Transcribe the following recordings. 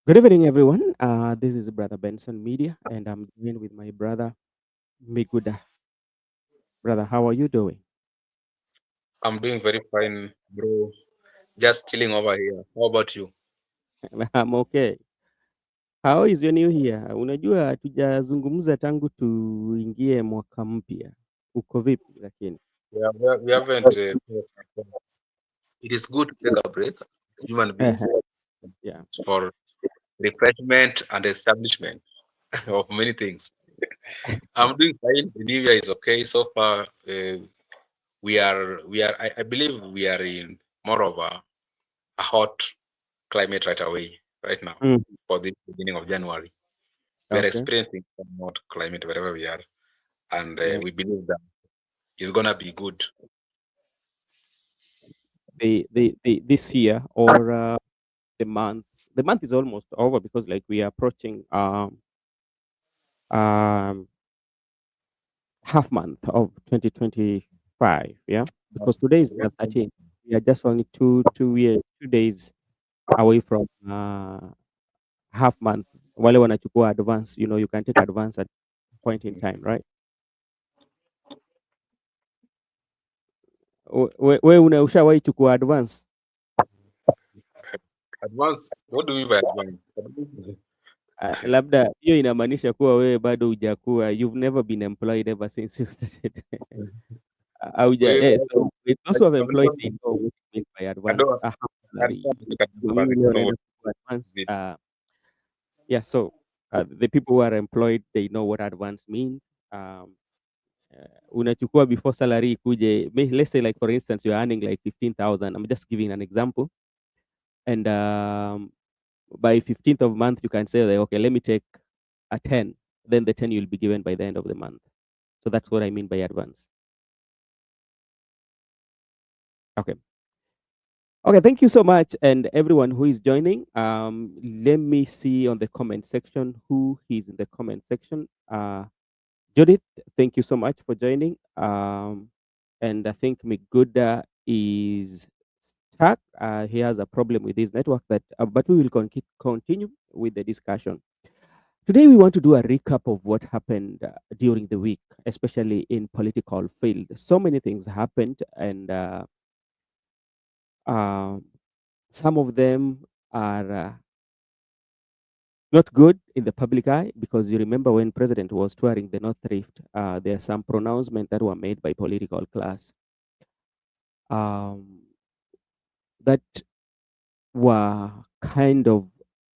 Good evening, everyone. This is Brother Benson Media, and I'm joined with my brother Miguda. Brother, how are you doing? I'm doing very fine, bro. Just chilling over here. How about you? I'm okay. How is your new year? Unajua hatujazungumza tangu tuingie mwaka mpya. Uko vipi lakini? We haven't. It is good to take a break, human Uh-huh. beings, Yeah. for refreshment and establishment of many things. I'm doing fine. The new year is okay so far. I believe we are in more of a hot climate right away, right now, Mm, for the beginning of January. We are okay. experiencing some hot climate wherever we are, and Yeah. we believe that it's gonna be good. The this year or the month. The month is almost over because like we are approaching um half month of 2025. Yeah, because today is the 13th. We are just only two years 2 days away from half month. Wale wanachukua advance, you can take advance at point in time, right? We ushawahi chukua advance. Advance, what do we mean by advance? Labda hiyo inamaanisha kuwa wewe bado hujakuwa, you've never been employed ever since you started. We, So those I, who have I've employed, never they been, know what it means by I advance. don't, Half I salary. can't take advance, Ndio but I mimi leo don't know naenda what kuchukua advance. it Yeah, so the people who are employed, they know what advance means. Um, Unachukua before salary ikuje. Let's say like for instance you're earning like 15,000. I'm just giving an example. And by 15th of month you can say like, okay, let me take a 10. Then the 10 you'll be given by the end of the month. So that's what I mean by advance. Okay. Okay, thank you so much and everyone who is joining. Let me see on the comment section who is in the comment section. Judith, thank you so much for joining. And I think Miguda is stuck. He has a problem with his network, but we will continue with the discussion. Today, we want to do a recap of what happened during the week, especially in political field. So many things happened, and uh, some of them are not good in the public eye because you remember when President was touring the North Rift, there are some pronouncements that were made by political class um, that were kind of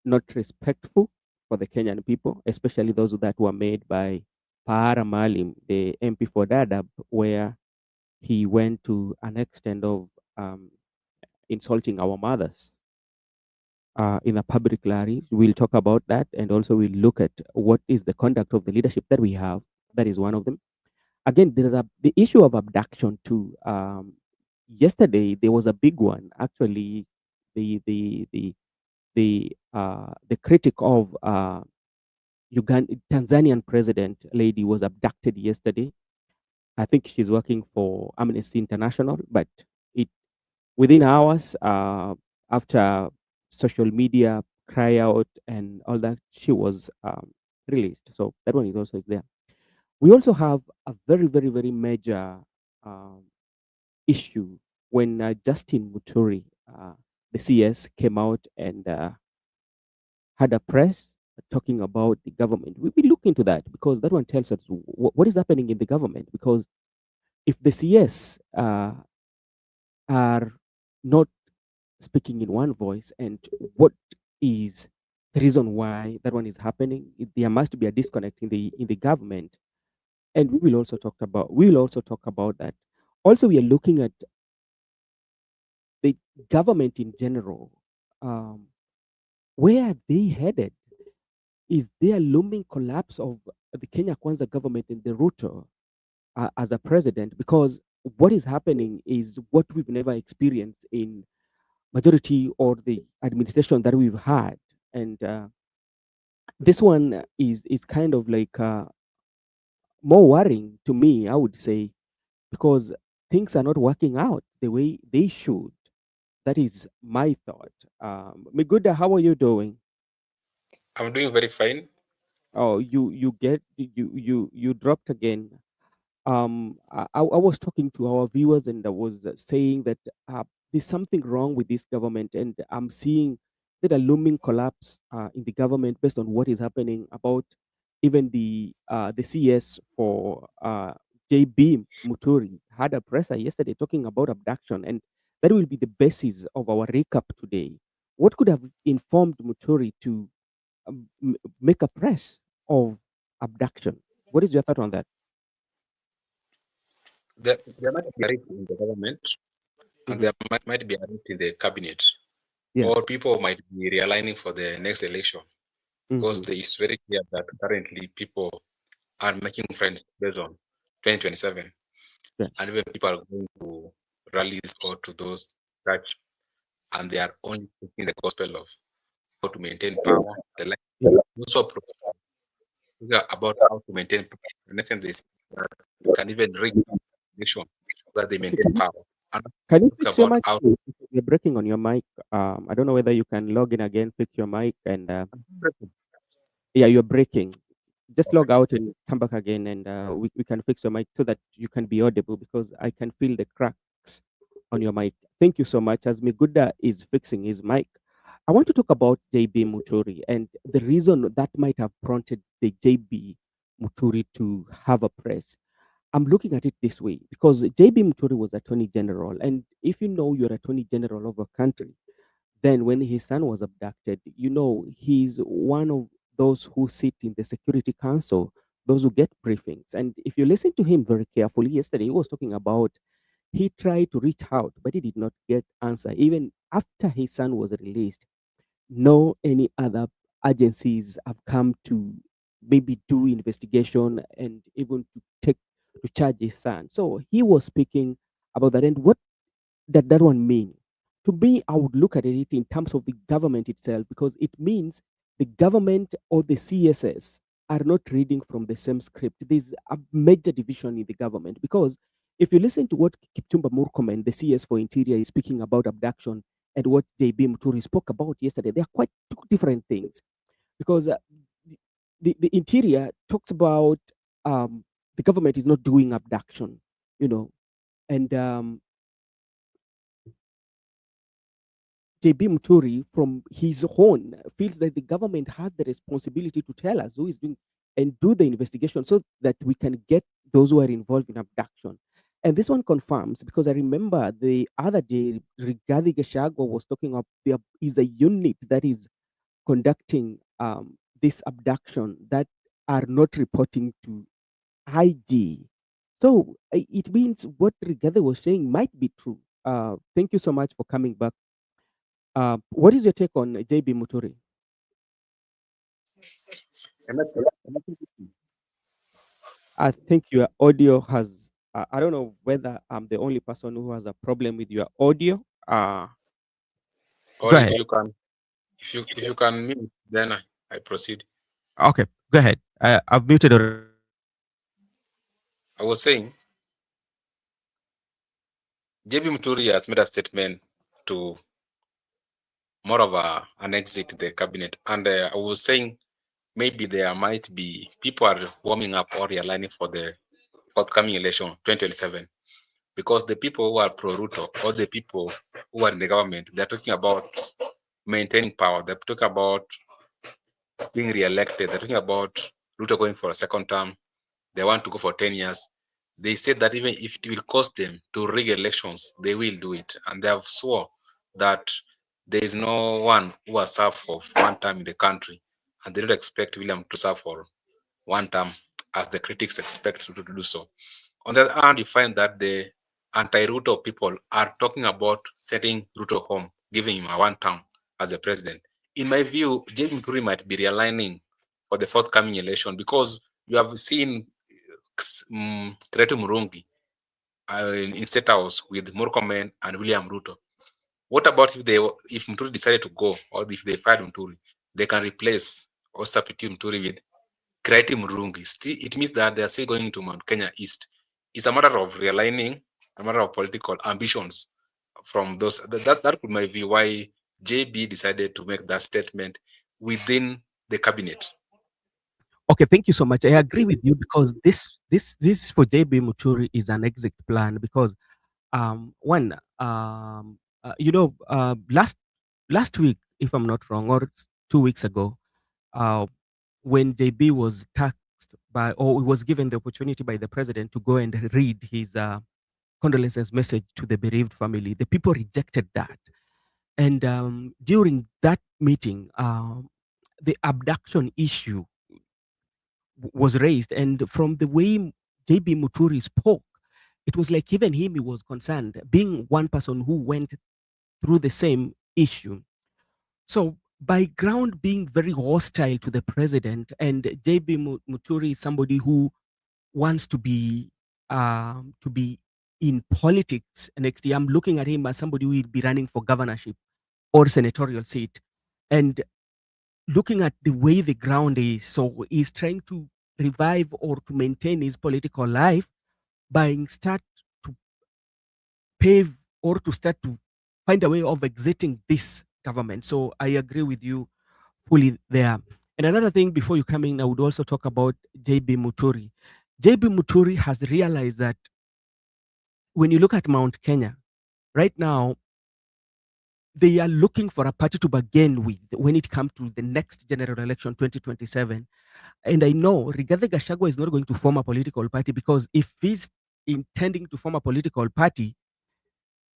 not respectful for the Kenyan people, especially those that were made by Para Malim, the MP for Dadab, where he went to an extent of um, insulting our mothers in a public rally. We'll talk about that, and also we'll look at what is the conduct of the leadership that we have. That is one of them. Again, there is the issue of abduction too. Yesterday there was a big one. Actually, the critic of Tanzanian president lady was abducted yesterday. I think she's working for Amnesty International, but it within hours after social media cry out and all that, she was released. So that one is also there. We also have a very, very, very major um, issue when Justin Muturi, the CS, came out and had a press talking about the government. We will look into that because that one tells us what is happening in the government. Because if the CS are not speaking in one voice, and what is the reason why that one is happening, there must be a disconnect in the government, and we will also talk about that. Also, we are looking at the government in general. Um, where are they headed? Is there a looming collapse of the Kenya Kwanza government in the Ruto as a president? Because what is happening is what we've never experienced in majority or the administration that we've had, and this one is kind of like more worrying to me, I would say, because things are not working out the way they should. That is my thought. Miguda, how are you doing? I'm doing very fine. Oh, you dropped again. I was talking to our viewers and I was saying that there's something wrong with this government, and I'm seeing that a looming collapse in the government based on what is happening about even the CS for JB Muturi had a presser yesterday talking about abduction, and that will be the basis of our recap today. What could have informed Muturi to make a press of abduction? What is your thought on that? There might be a rift in the government, and Hmm. there might be a rift in the cabinet, Yeah. or people might be realigning for the next election because Hmm. there is very clear that currently people are making friends based on 2027, Yeah. and even people are going to rallies or to those church, and they are only taking the gospel of how to maintain power. The like Yeah. also about how to maintain power. In essence, they say that you can even rig election so that they Okay. maintain power. And Can you talk fix your about mic, how please? Because you're breaking on your mic. I don't know whether you can log in again, fix your mic, and yeah, you're breaking. Just log out and come back again, and we can fix your mic so that you can be audible because I can feel the cracks on your mic. Thank you so much. As Miguda is fixing his mic, I want to talk about JB Muturi and the reason that might have prompted the JB Muturi to have a press. I'm looking at it this way because JB Muturi was Attorney General, and if you know you're Attorney General of a country, then when his son was abducted, he's one of those who sit in the Security Council, those who get briefings. And if you listen to him very carefully, yesterday he was talking about he tried to reach out, but he did not get answer. Even after his son was released, no any other agencies have come to maybe do investigation and even to charge his son. So he was speaking about that. And what that one mean? To me, I would look at it in terms of the government itself because it means the government or the CSS are not reading from the same script. There's a major division in the government because if you listen to what Kipchumba Murkomen, the CS for Interior, is speaking about abduction and what JB Muturi spoke about yesterday, they are quite two different things because the Interior talks about um, the government is not doing abduction, you know, and JB Muturi, from his own, feels that the government has the responsibility to tell us who is doing and do the investigation so that we can get those who are involved in abduction. And this one confirms because I remember the other day, Rigathi Gachagua was talking of there is a unit that is conducting this abduction that are not reporting to IG. So it means what Rigathi was saying might be true. Thank you so much for coming back. What is your take on JB Muturi? am I I think your audio has. I don't know whether I'm the only person who has a problem with your audio. or Go if ahead. you can if you can mute, then I proceed. Okay, go ahead. I've muted already. I was saying JB Muturi has made a statement to more of an exit the cabinet, and I was saying maybe there might be people are warming up or realigning for the forthcoming election 2027 because the people who are pro Ruto or the people who are in the government, they're talking about maintaining power. They're talking about being re-elected. They're talking about Ruto going for a second term. They want to go for 10 years. They said that even if it will cost them to rig elections, they will do it. And they have swore that there is no one who has served for one term in the country. And they don't expect William to serve for one term as the critics expect Ruto to do so. On the other hand, you find that the anti-Ruto people are talking about setting Ruto home, giving him a one term as a president. In my view, James Mukuri might be realigning for the forthcoming election because you have seen Kretu Murungi in State House with Murkomen and William Ruto. What about if Muturi decided to go or if they fired Muturi, they can replace or substitute Muturi with creative Murungi. Still, it means that they are still going to Mount Kenya East. It's a matter of realigning, a matter of political ambitions from those. That could might be why JB decided to make that statement within the cabinet. Okay, thank you so much. I agree with you because this for JB Muturi is an exit plan because one last week, if I'm not wrong, or 2 weeks ago, uh, when JB was tasked by, or was given the opportunity by the president to go and read his condolences message to the bereaved family, the people rejected that. And during that meeting, the abduction issue was raised. And from the way JB Muturi spoke, it was like even him, he was concerned, being one person who went through the same issue. So, by ground being very hostile to the president, and JB Muturi is somebody who wants to be in politics next year. I'm looking at him as somebody who will be running for governorship or senatorial seat. And looking at the way the ground is, so he's trying to revive or to maintain his political life by start to pave or to start to find a way of exiting this government. So I agree with you fully there. And another thing before you come in, I would also talk about JB Muturi. JB Muturi has realized that when you look at Mount Kenya right now, they are looking for a party to bargain with when it comes to the next general election 2027. And I know Rigathi Gachagua is not going to form a political party because if he's intending to form a political party,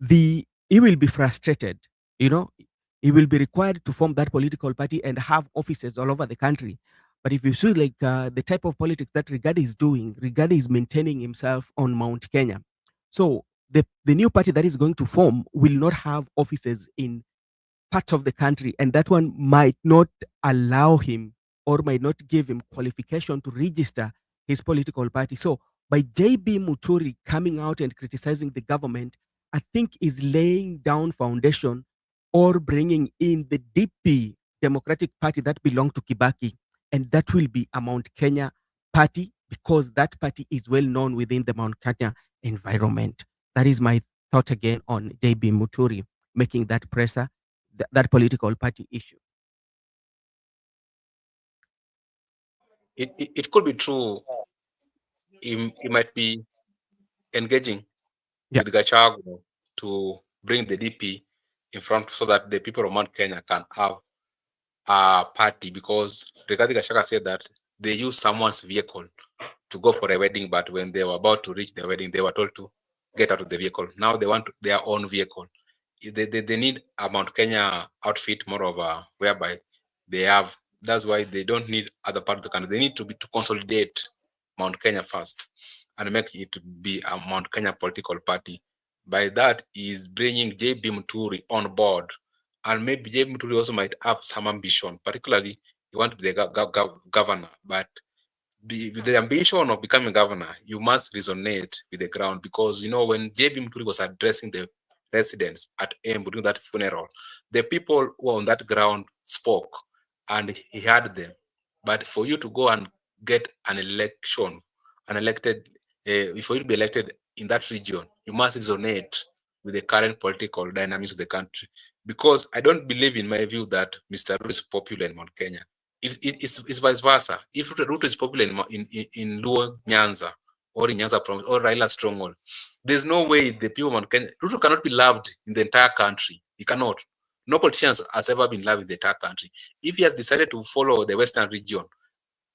he will be frustrated. You know, he will be required to form that political party and have offices all over the country. But if you see like the type of politics that Rigathi is doing, Rigathi is maintaining himself on Mount Kenya. So the new party that is going to form will not have offices in parts of the country, and that one might not allow him or might not give him qualification to register his political party. So by JB Muturi coming out and criticizing the government, I think is laying down foundation or bringing in the DP Democratic Party that belonged to Kibaki, and that will be a Mount Kenya party because that party is well known within the Mount Kenya environment. That is my thought again on JB Muturi making that pressure, that political party issue. It could be true. He might be engaging Yeah. with Gachagua to bring the DP in front so that the people of Mount Kenya can have a party, because Rigathi Gachagua said that they used someone's vehicle to go for a wedding, but when they were about to reach the wedding, they were told to get out of the vehicle. Now they want their own vehicle. They need a Mount Kenya outfit, moreover, whereby they have. That's why they don't need other part of the country. They need to consolidate Mount Kenya first and make it be a Mount Kenya political party. By that is bringing JB Muturi on board, and maybe JB Muturi also might have some ambition. Particularly, he want to be the governor, but the ambition of becoming governor, you must resonate with the ground, because when JB Muturi was addressing the residents at Embu during that funeral, the people who were on that ground spoke and he heard them. But for you to go and get an election, an elected, for you to be elected in that region, you must resonate with the current political dynamics of the country. Because I don't believe, in my view, that Mr. Ruto is popular in Mount Kenya. It's vice versa. If Ruto is popular in Luo Nyanza or in Nyanza province or Raila stronghold, there's no way the people of Kenya, Ruto cannot be loved in the entire country. He cannot. No politician has ever been loved in the entire country. If he has decided to follow the Western region,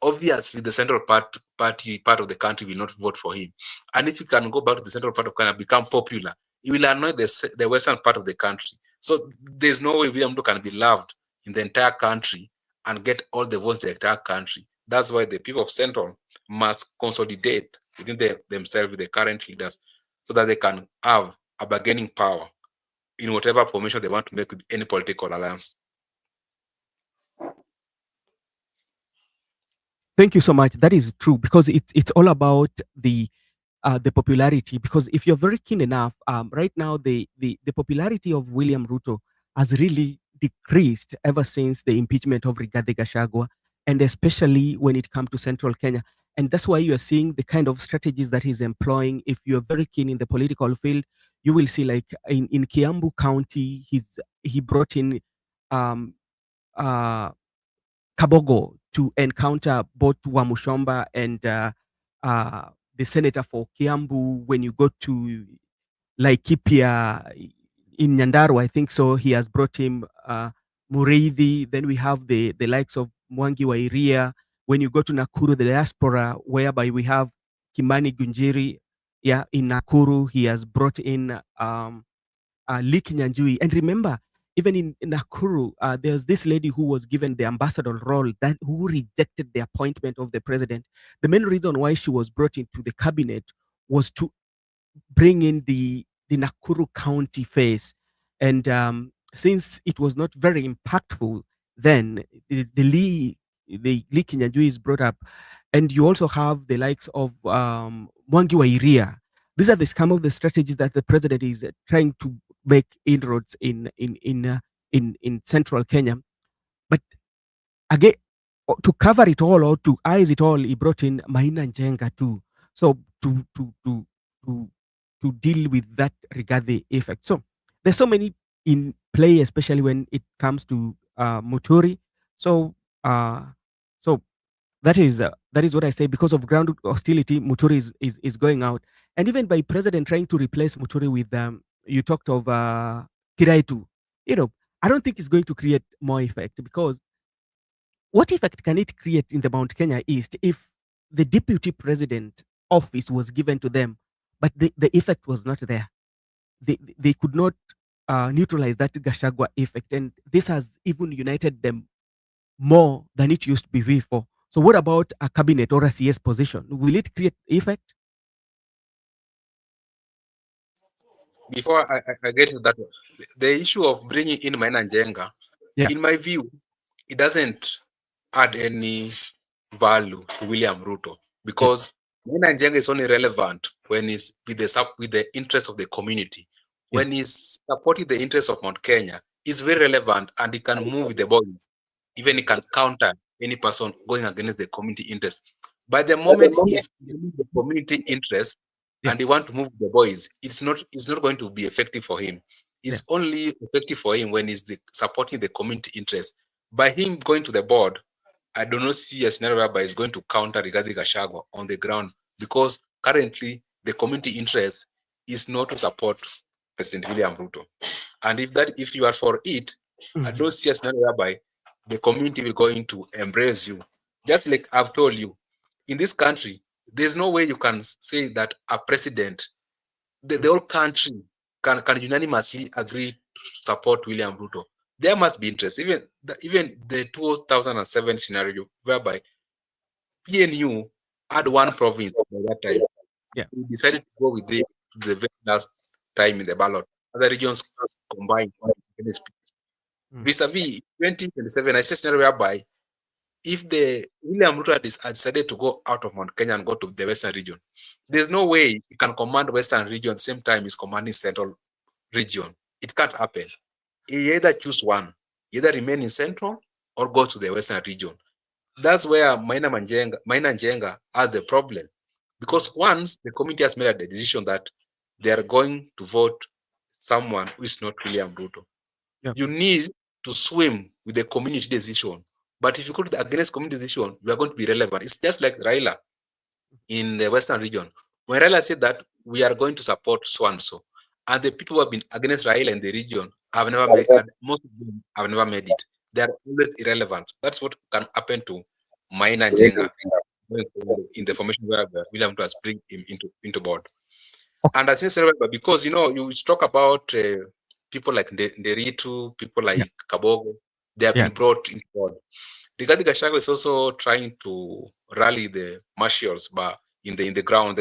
obviously the central part of the country will not vote for him. And if he can go back to the central part of Kenya, become popular, he will annoy the western part of the country. So there's no way William Ruto can be loved in the entire country and get all the votes in the entire country. That's why the people of Central must consolidate within themselves with the current leaders so that they can have a bargaining power in whatever formation they want to make with any political alliance. Thank you so much. That is true because it's all about the popularity. Because if you're very keen enough, right now the popularity of William Ruto has really decreased ever since the impeachment of Rigathi Gachagua, and especially when it comes to Central Kenya. And that's why you are seeing the kind of strategies that he's employing. If you're very keen in the political field, you will see like in Kiambu County, he brought in um, uh, Kabogo to encounter both Wamushomba and uh, the senator for Kiambu. When you go to Laikipia in Nyandarua, I think so, he has brought him Mureithi. Then we have the likes of Mwangi Wairia. When you go to Nakuru, the diaspora, whereby we have Kimani Gunjiri, yeah, in Nakuru, he has brought in Lee Kinyanjui. And remember, even in Nakuru, there's this lady who was given the ambassador role that who rejected the appointment of the president. The main reason why she was brought into the cabinet was to bring in the Nakuru County face. And since it was not very impactful, then the Lee Kinyanjui is brought up, and you also have the likes of Mwangi Wairia. These are the some of the strategies that the president is trying to make inroads in central Kenya. But again, to cover it all or to eyes it all, he brought in Maina Njenga too. So to to deal with that Rigathi effect. So there's so many in play, especially when it comes to Muturi. So uh, so that is what I say. Because of ground hostility, Muturi is going out, and even by president trying to replace Muturi with you talked of Kiraitu. You know, I don't think it's going to create more effect, because what effect can it create in the Mount Kenya East if the deputy president office was given to them, but the effect was not there? They could not neutralize that Gashagwa effect, and this has even united them more than it used to be before. So, what about a cabinet or a CS position? Will it create effect? Before I get to that, the issue of bringing in Maina Njenga, Yeah, in my view, it doesn't add any value to William Ruto, yeah, because Maina Njenga is only relevant when it's with the interest of the community. yeah, When he's supporting the interest of Mount Kenya, it's very relevant, and he can move with the boys. Even he can counter any person going against the community interest. But the moment is the community interest yeah, and they want to move the boys, it's not going to be effective for him. yeah, It's only effective for him when he's supporting the community interest. By him going to the board, I do not see a scenario whereby he's going to counter Rigathi Gachagua on the ground, because currently the community interest is not to support President William Ruto. And if you are for it, I mhm, don't see a scenario whereby the community will going to embrace you. Just like I've told you, in this country, there's no way you can say that a president, the mhm, whole country can unanimously agree to support William Ruto. There must be interest. Even the 2007 scenario whereby PNU had one province by that time, yeah, we decided to go with the very last time in the ballot. Other regions combined against mm, vis-a-vis 2027. I see a scenario whereby if the William Ruto had decided to go out of Mount Kenya and go to the Western region, there's no way he can command Western region same time he's commanding Central region. It can't happen. He either choose one, either remain in Central or go to the Western region. That's where Maina Njenga has the problem. mm, Because once the committee has made a decision that they are going to vote someone who is not William Ruto, yeah, you need to swim with the community decision. But if you go against community decision, you are going to be relevant. It's just like Raila in the Western region. When Raila said that we are going to support so and so, and the people who have been against Raila in the region have never made, and most of them have never made it. They are always irrelevant. That's what can happen to Maina Njenga in the formation where William Ruto has bring him into board. okay, And I think because you talk about people like Nderitu, people yeah, like Kabogo, they have yeah, been brought into board. Rigathi Gachagua is also trying to rally the marshals, but in the ground,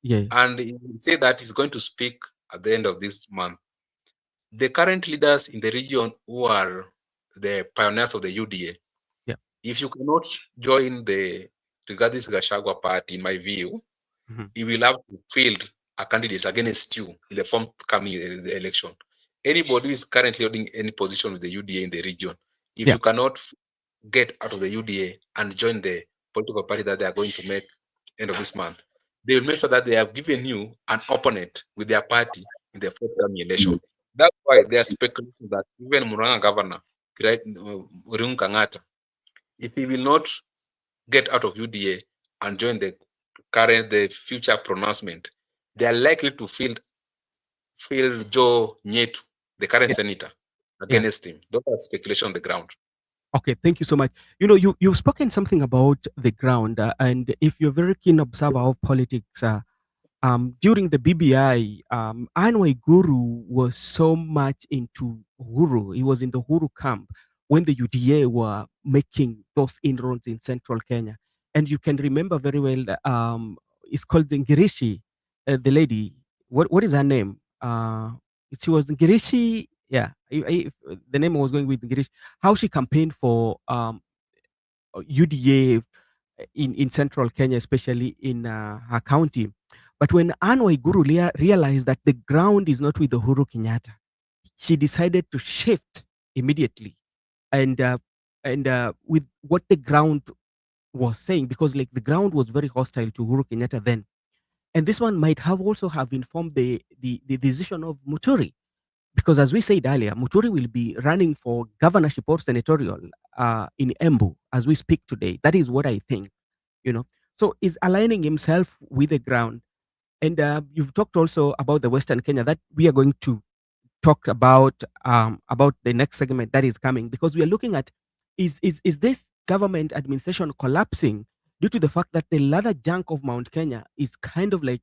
yeah, and he said that he's going to speak at the end of this month. The current leaders in the region who are the pioneers of the UDA, yeah, if you cannot join the Rigathi Gachagua party, in my view, mhm, you will have to field a candidate against you in the forthcoming election. Anybody who is currently holding any position with the UDA in the region, if yeah, you cannot get out of the UDA and join the political party that they are going to make end of this month, they will make sure that they have given you an opponent with their party in the forthcoming election. That's why there are speculations that even Muranga governor, Irungu Kangata, if he will not get out of UDA and join the future pronouncement, they are likely to field Joe Nyetu, the current Yeah, senator, yeah. against him. Those are speculation on the ground. Okay, thank you so much. You've spoken something about the ground, and if you're a very keen observer of politics, during the BBI, Anway Guru was so much into Uhuru. He was in the Uhuru camp when the UDA were making those inroads in central Kenya. And you can remember very well, it's called Ngirishi, the lady. What is her name? She was Ngirishi. Yeah, the name was going with Ngirishi. How she campaigned for UDA in central Kenya, especially in her county. But when Anne Waiguru realized that the ground is not with Uhuru Kenyatta, she decided to shift immediately and with what the ground was saying, because like the ground was very hostile to Uhuru Kenyatta then. And this one might have also have informed the decision of Muturi, because as we said earlier, Muturi will be running for governorship or senatorial in Embu as we speak today. That is what I think, you know. So is aligning himself with the ground. And you've talked also about the Western Kenya that we are going to talk about the next segment that is coming, because we are looking at is this government administration collapsing due to the fact that the leather junk of Mount Kenya is kind of like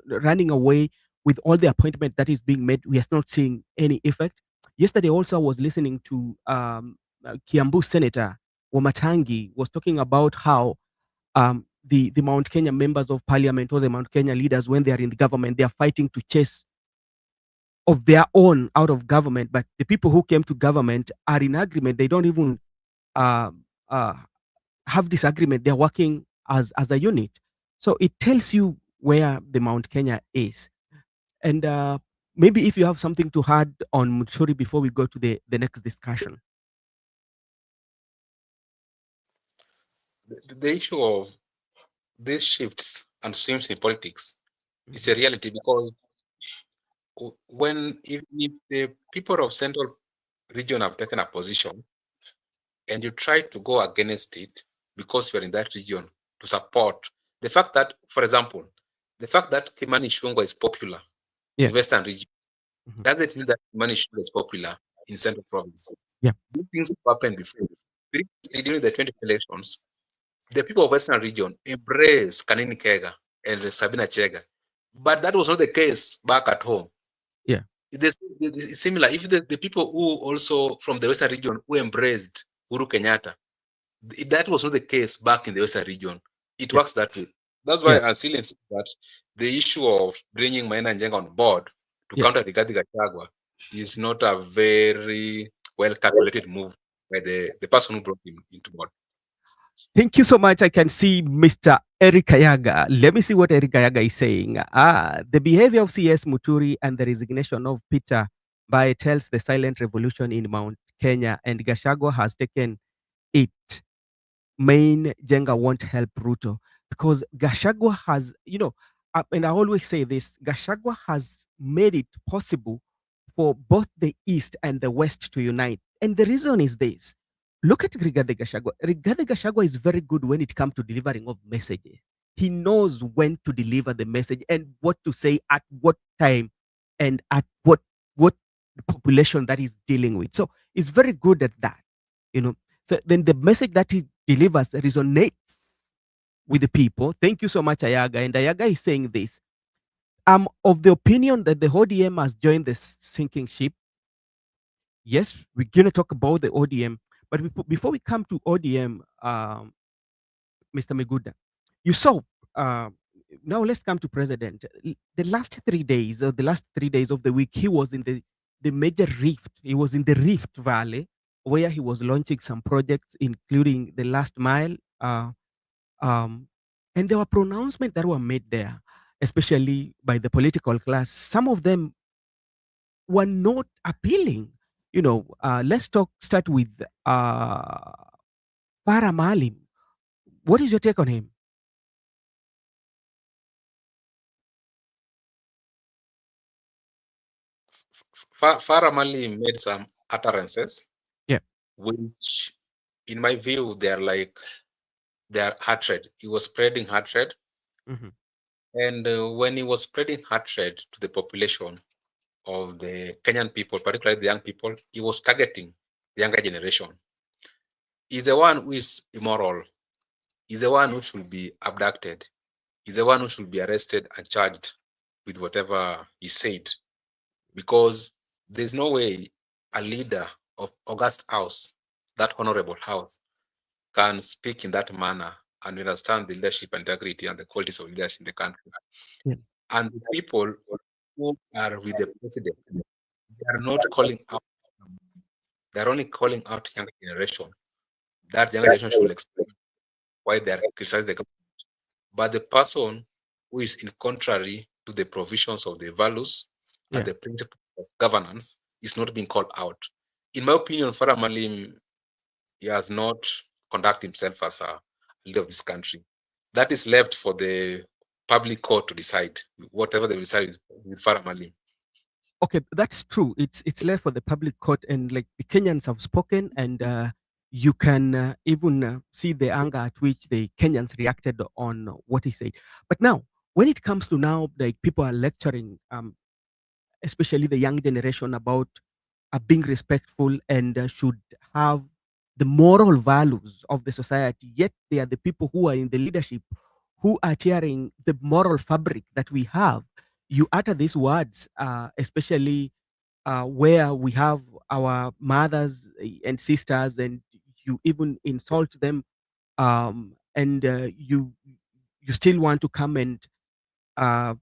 running away with all the appointment that is being made. We are not seeing any effect. Yesterday also I was listening to Kiambu Senator Wamatangi was talking about how the Mount Kenya members of parliament or the Mount Kenya leaders, when they are in the government, they are fighting to chase of their own out of government. But the people who came to government are in agreement. They don't even uh, uh, have disagreement. They're working as a unit. So it tells you where the Mount Kenya is. And maybe if you have something to add on Mutsuri before we go to the next discussion. The issue of these shifts and swings in politics is Mhm. a reality because if the people of central region have taken a position and you try to go against it because you're in that region to support the fact that, for example, the fact that Kimani Ichung'wah is popular Yeah. in Western region Mhm. doesn't mean that Kimani Ichung'wah is popular in Central Province. Yeah. These things have happened before. Previously, during the 20 elections, the people of Western region embraced Kanini Kega and Sabina Chega. But that was not the case back at home. Yeah. It's similar. If the people who also from the Western region who embraced Uhuru Kenyatta, if that was not the case back in the Western region, it Yeah. works that way. That's why Yeah. I still insist that the issue of bringing Maina Njenga on board to Yeah. counter Rigathi Gachagua is not a very well calculated move by the person who brought him into board. Thank you so much. I can see Mr. Eric Kayaga. Let me see what Eric Kayaga is saying. The behavior of CS Muturi and the resignation of Peter Bae tells the silent revolution in Mount Kenya, and Gachagua has taken it. Main Jenga won't help Ruto because Gashagwa has, and I always say this, Gashagwa has made it possible for both the East and the West to unite. And the reason is this. Look at Rigathi Gachagua. Rigathi Gachagua is very good when it comes to delivering of messages. He knows when to deliver the message and what to say at what time and at what population that he's dealing with. So he's very good at that. You know. So then the message that he delivers resonates with the people. Thank you so much, Ayaga. And Ayaga is saying this. I'm of the opinion that the ODM has joined the sinking ship. Yes, we're going to talk about the ODM. But before we come to ODM, Mr. Meguda, you saw, uh, now let's come to President. The last 3 days, the last 3 days of the week, he was in the major rift. He was in the Rift Valley where he was launching some projects, including the last mile. Um, and there were pronouncements that were made there, especially by the political class. Some of them were not appealing. Let's start with uh, Farah Malim. What is your take on him? Farah Mali made some utterances Yeah. which in my view, they are hatred. He was spreading hatred, Mhm. and when he was spreading hatred to the population of the Kenyan people, particularly the young people, he was targeting the younger generation. He's the one who is immoral. He's the one who should be abducted. He's the one who should be arrested and charged with whatever he said, because there's no way a leader of August House, that honorable house, can speak in that manner and understand the leadership integrity and the qualities of leaders in the country. Yeah. And the people who are with the president, they are not calling out, they're only calling out younger generation. That younger generation should explain why they are criticizing the government. But the person who is in contrary to the provisions of the values and Yeah. the principle of governance is not being called out. In my opinion, Farah Malim, he has not conducted himself as a leader of this country. That is left for the public court to decide. Whatever they decide with Farah Malim. Okay, that's true. It's left for the public court, and like the Kenyans have spoken, and you can even see the anger at which the Kenyans reacted on what he said. But now, when it comes to now, like people are lecturing, especially the young generation, about being respectful and should have the moral values of the society. Yet they are the people who are in the leadership who are tearing the moral fabric that we have. You utter these words, especially where we have our mothers and sisters, and you even insult them, and you still want to come and uh,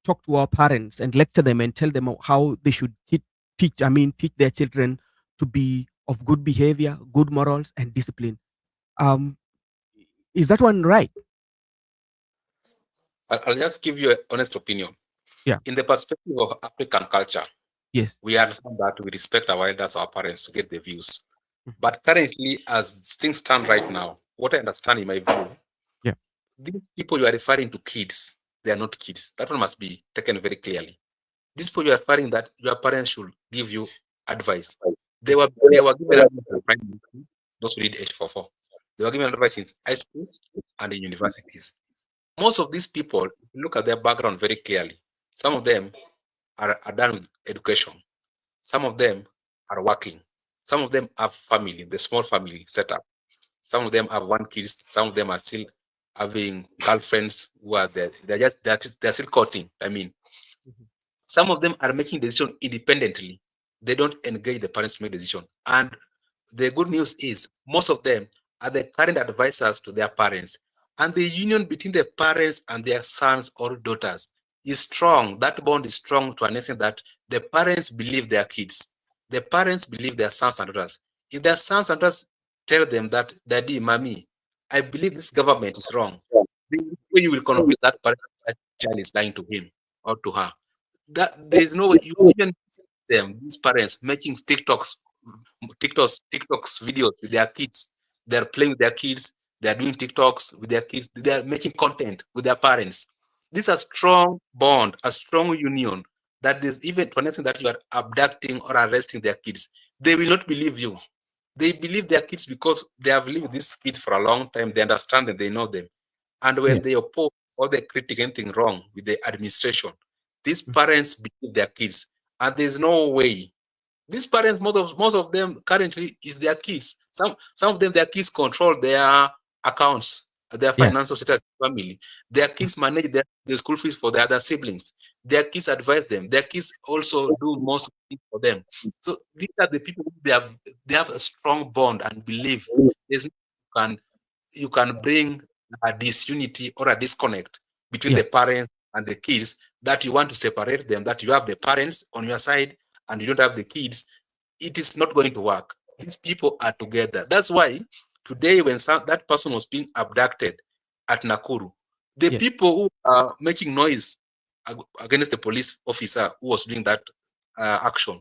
talk to our parents and lecture them and tell them how they should teach their children to be of good behavior, good morals, and discipline. Um, is that one right? I'll just give you an honest opinion. Yeah. In the perspective of African culture, Yes. we understand that we respect our elders, our parents to get their views. Mhm. But currently, as things stand right now, what I understand in my view, Yeah. these people you are referring to kids, they are not kids. That one must be taken very clearly. These people you are referring that your parents should give you advice. They were given advice in primary school, those who did 844. They were given advice in high school and in universities. Most of these people, if you look at their background very clearly, some of them are done with education. Some of them are working. Some of them have family, the small family setup. Some of them have one kids. Some of them are still having girlfriends who are there. They're still courting. I mean, Mhm. some of them are making decision independently. They don't engage the parents to make decision. And the good news is most of them are the current advisors to their parents. And the union between the parents and their sons or daughters is strong. That bond is strong to an extent that the parents believe their kids. The parents believe their sons and daughters. If their sons and daughters tell them that, Daddy, Mommy, I believe this government is wrong, the way you will convince that parent that child is lying to him or to her. That there is no way you even see them, these parents making TikToks videos with their kids. They're playing with their kids. They're doing TikToks with their kids. They're making content with their parents. This is a strong bond, a strong union that is even to an extent that you are abducting or arresting their kids. They will not believe you. They believe their kids because they have lived with these kids for a long time. They understand them. They know them. And Yeah. when they oppose or they critique anything wrong with the administration, these Mhm. parents believe their kids. And there's no way these parents, most of them currently is their kids. Some of them, their kids control their accounts, their Yeah. financial status family. Their kids manage the school fees for their other siblings. Their kids advise them. Their kids also do most things for them. So these are the people who they have a strong bond and believe there's can you can bring a disunity or a disconnect between Yeah. the parents and the kids, that you want to separate them, that you have the parents on your side and you don't have the kids. It is not going to work. These people are together. That's why today when that person was being abducted at Nakuru, the Yeah. people who are making noise against the police officer who was doing that action,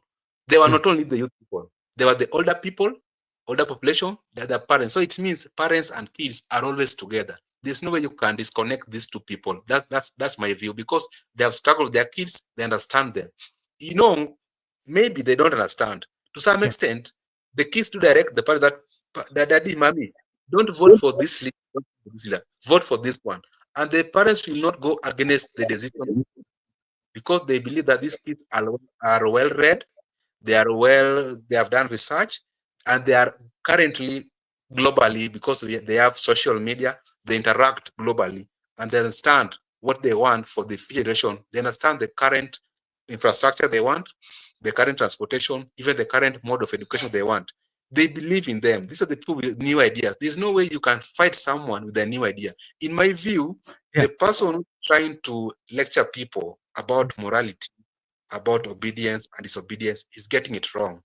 they were Yeah. not only the youth people, they were the older people, older population, they're the parents. So it means parents and kids are always together. There's no way you can disconnect these two people. That's my view, because they have struggled with their kids, they understand them. Maybe they don't understand. To some Yeah. extent, the kids do direct the parents that Daddy, mommy, don't vote for this leader, vote for this leader, vote for this one. And the parents will not go against the decision because they believe that these kids are well read, they have done research, and they are currently globally, because they have social media, they interact globally, and they understand what they want for the future generation. They understand the current infrastructure they want, the current transportation, even the current mode of education they want. They believe in them. These are the people with new ideas. There's no way you can fight someone with a new idea. In my view, Yeah. the person trying to lecture people about morality, about obedience and disobedience is getting it wrong.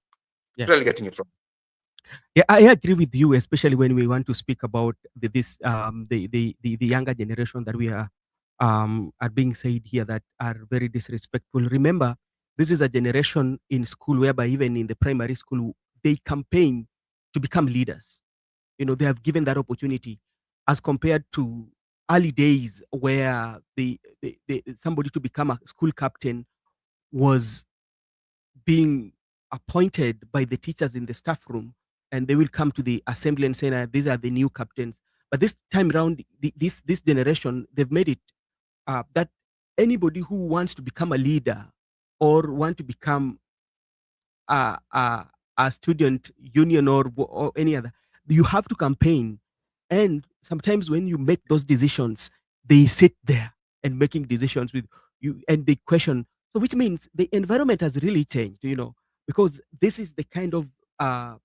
Yeah. Really getting it wrong. Yeah, I agree with you, especially when we want to speak about the younger generation that we are being said here that are very disrespectful. Remember, this is a generation in school whereby even in the primary school they campaign to become leaders. You know, they have given that opportunity as compared to early days where somebody to become a school captain was being appointed by the teachers in the staff room, and they will come to the assembly and say, "These are the new captains." But this time around, this generation, they've made it that anybody who wants to become a leader or want to become a, a, a student union or any other, you have to campaign. And sometimes when you make those decisions, they sit there and making decisions with you, and they question. So, which means the environment has really changed, you know, because this is the kind of uh,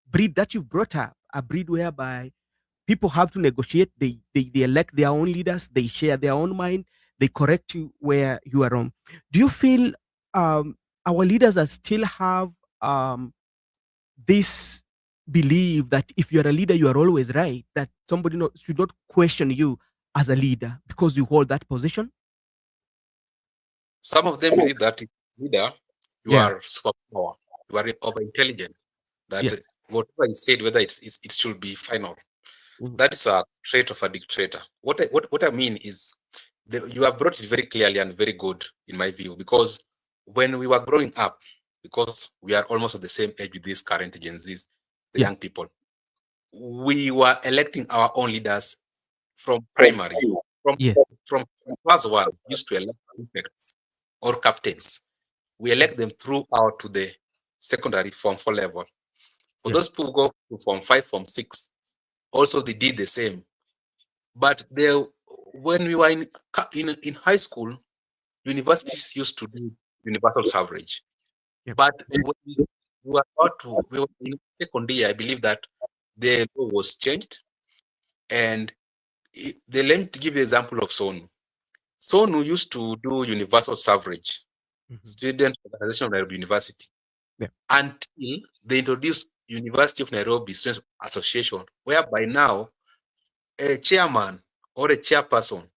breed that you've brought up, a breed whereby people have to negotiate. They elect their own leaders. They share their own mind. They correct you where you are wrong. Do you feel our leaders are still have this belief that if you are a leader, you are always right? That somebody should not question you as a leader because you hold that position? Some of them believe that leader, you Yeah. are superpower, you are over intelligent, that Yeah. whatever you said, whether it should be final. Mhm. That is a trait of a dictator. What I mean is, you have brought it very clearly and very good in my view, because when we were growing up, because we are almost of the same age with these current Gen Zs, the Yeah. young people, we were electing our own leaders from primary. From Yeah. from class one, we used to elect prefects or captains. We elect them throughout to the secondary form 4 level. For Yeah. those people who go to form 5, form 6, also they did the same. But when we were in high school, universities used to do universal suffrage. Yeah. But when we were in second year, I believe that the law was changed, and let me give you the example of Sonu. Sonu used to do universal suffrage, Mhm. Student Organization of Nairobi University, Yeah. until they introduced University of Nairobi Students Association, whereby now a chairman or a chairperson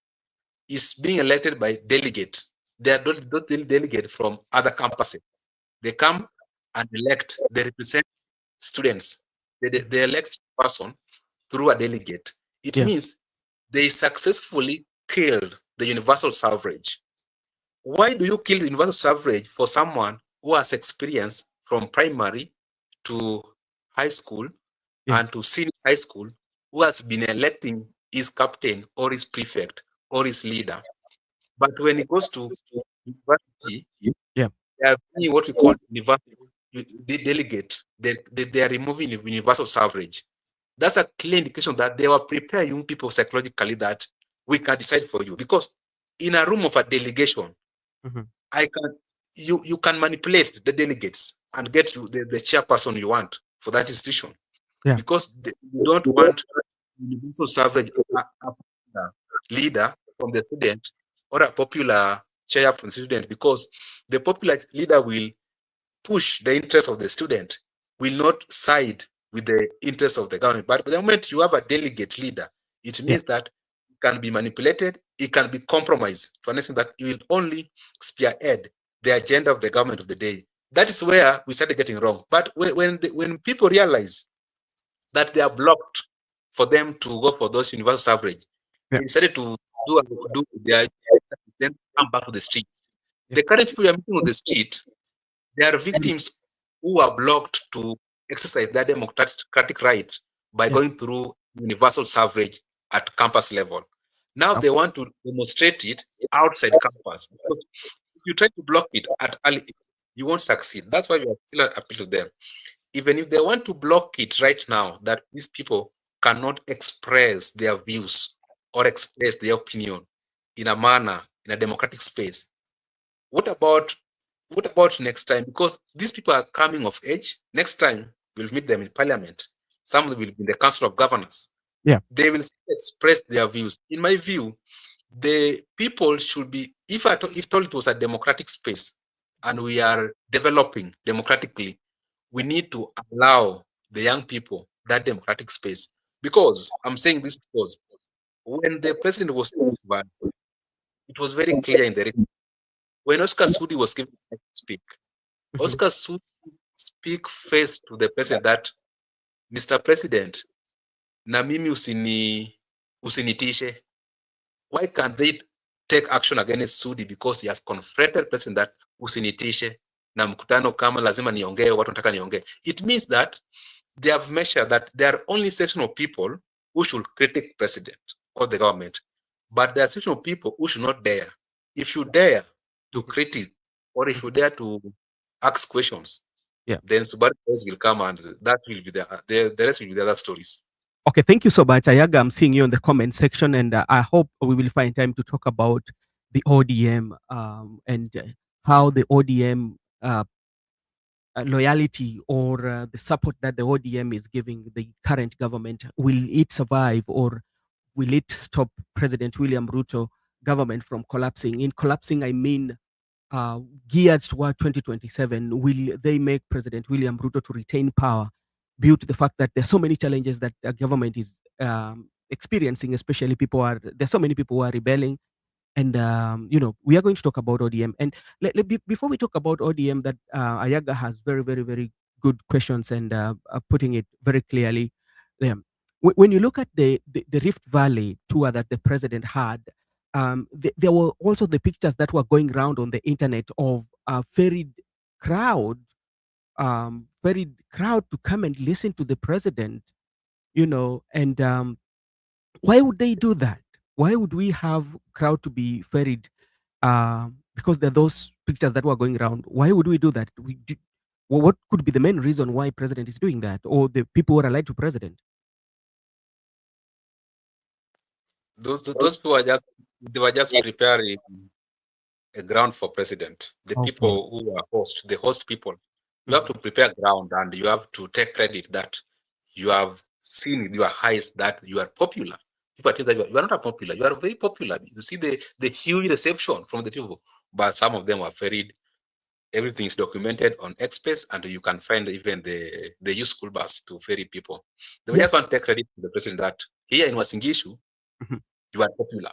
is being elected by delegate. They are not delegate from other campuses. They come and elect. They represent students. Mhm. They elect person through a delegate. It Yeah. means they successfully killed the universal suffrage. Why do you kill universal suffrage for someone who has experience from primary to high school Yeah. and to senior high school, who has been electing his captain or his prefect or his leader? But when it goes to university, Yeah. they are doing what we call universal delegate. They are removing universal suffrage. That's a clear indication that they were preparing young people psychologically that we can decide for you. Because in a room of a delegation, Mhm. I can you can manipulate the delegates and get you the chairperson you want for that institution, Yeah. because you don't want universal suffrage, a popular leader from the student or a popular chair from the student, because the popular leader will push the interest of the student, will not side with the interest of the government. But the moment you have a delegate leader, it Yeah. means that it can be manipulated, it can be compromised to an extent that it will only spearhead the agenda of the government of the day. That is where we started getting wrong. But when people realize that they are blocked for them to go for those universal suffrage, Yeah. they decided to do their, then come back to the street. Yeah. The current people you are meeting on the street, they are victims who are blocked to exercise their democratic right by Yeah. going through universal suffrage at campus level. Now they want to demonstrate it outside campus. Because if you try to block it at early, you won't succeed. That's why we are still appeal to them. Even if they want to block it right now, that these people cannot express their views or express their opinion in a manner, in a democratic space. What about what about next time? Because these people are coming of age. Next time we'll meet them in parliament. Some of them will be in the council of governors. Yeah. They will express their views. In my view, the people should be, if told it was a democratic space and we are developing democratically, we need to allow the young people that democratic space. Because I'm saying this because when the president was it was very clear in the when Oscar Sudi was given the right to speak, Mhm. Oscar Sudi speak face to the president that Mr. President, na mimi usinitishe. Why can't they take action against Sudi because he has confronted president that usinitishe na mkutano kama lazima niongee, watu nataka niongee. It means that they have measured that there are only section of people who should critique president or the government, but there are section of people who should not dare. If you dare to Mhm. critique or if you Mhm. dare to ask questions, Yeah. then Subaru will come and that will be the rest will be the other stories. Okay, thank you so much, Ayaga. I'm seeing you in the comment section, and I hope we will find time to talk about the ODM and how the ODM loyalty or the support that the ODM is giving the current government. Will it survive, or will it stop President William Ruto government from collapsing? In collapsing, I mean uh, geared toward 2027. Will they make President William Ruto to retain power due to the fact that there are so many challenges that the government is experiencing? Especially there's so many people who are rebelling, and we are going to talk about ODM. And before we talk about ODM, that Ayaga has very, very, very good questions, and putting it very clearly. Um, when you look at the Rift Valley tour that the president had, there were also the pictures that were going around on the internet of a crowd, very crowd to come and listen to the president. And why would they do that? Why would we have crowd to be ferried? Because there are those pictures that were going around. Why would we do that? What could be the main reason why president is doing that, or the people who are allied to president? Those people are just they were just preparing a ground for president. The Okay. people who are the host people, you have Mhm. to prepare ground and you have to take credit that you have seen with your eyes that you are popular. People think that you are not popular. You are very popular. You see the huge reception from the people, but some of them are very. Everything is documented on Xspace, and you can find even the use school bus to ferry people. They Yeah. just want to take credit to the president that here in Wasingishu, Mhm. you are popular.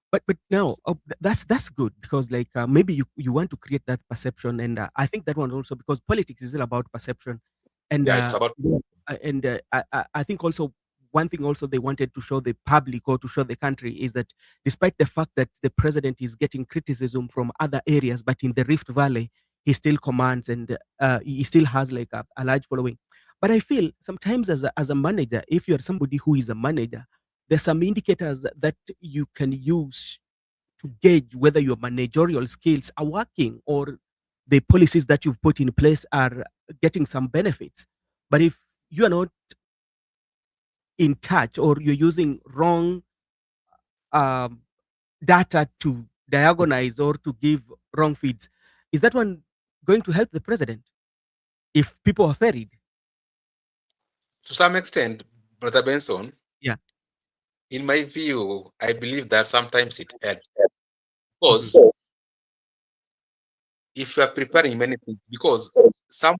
But no, that's good, because like maybe you want to create that perception, and I think that one also, because politics is all about perception, and Yeah, it's about I think also one thing also they wanted to show the public or to show the country is that despite the fact that the president is getting criticism from other areas, but in the Rift Valley he still commands, and he still has like a large following. But I feel sometimes as a manager, if you're somebody who is a manager, there's some indicators that you can use to gauge whether your managerial skills are working, or the policies that you've put in place are getting some benefits. But if you are not in touch, or you're using wrong um, data to diagonalize or to give wrong feeds, is that one going to help the president if people are ferried? to some extent, Brother Benson. Yeah. In my view, I believe that sometimes it helps Mhm. because if you are preparing many things, because some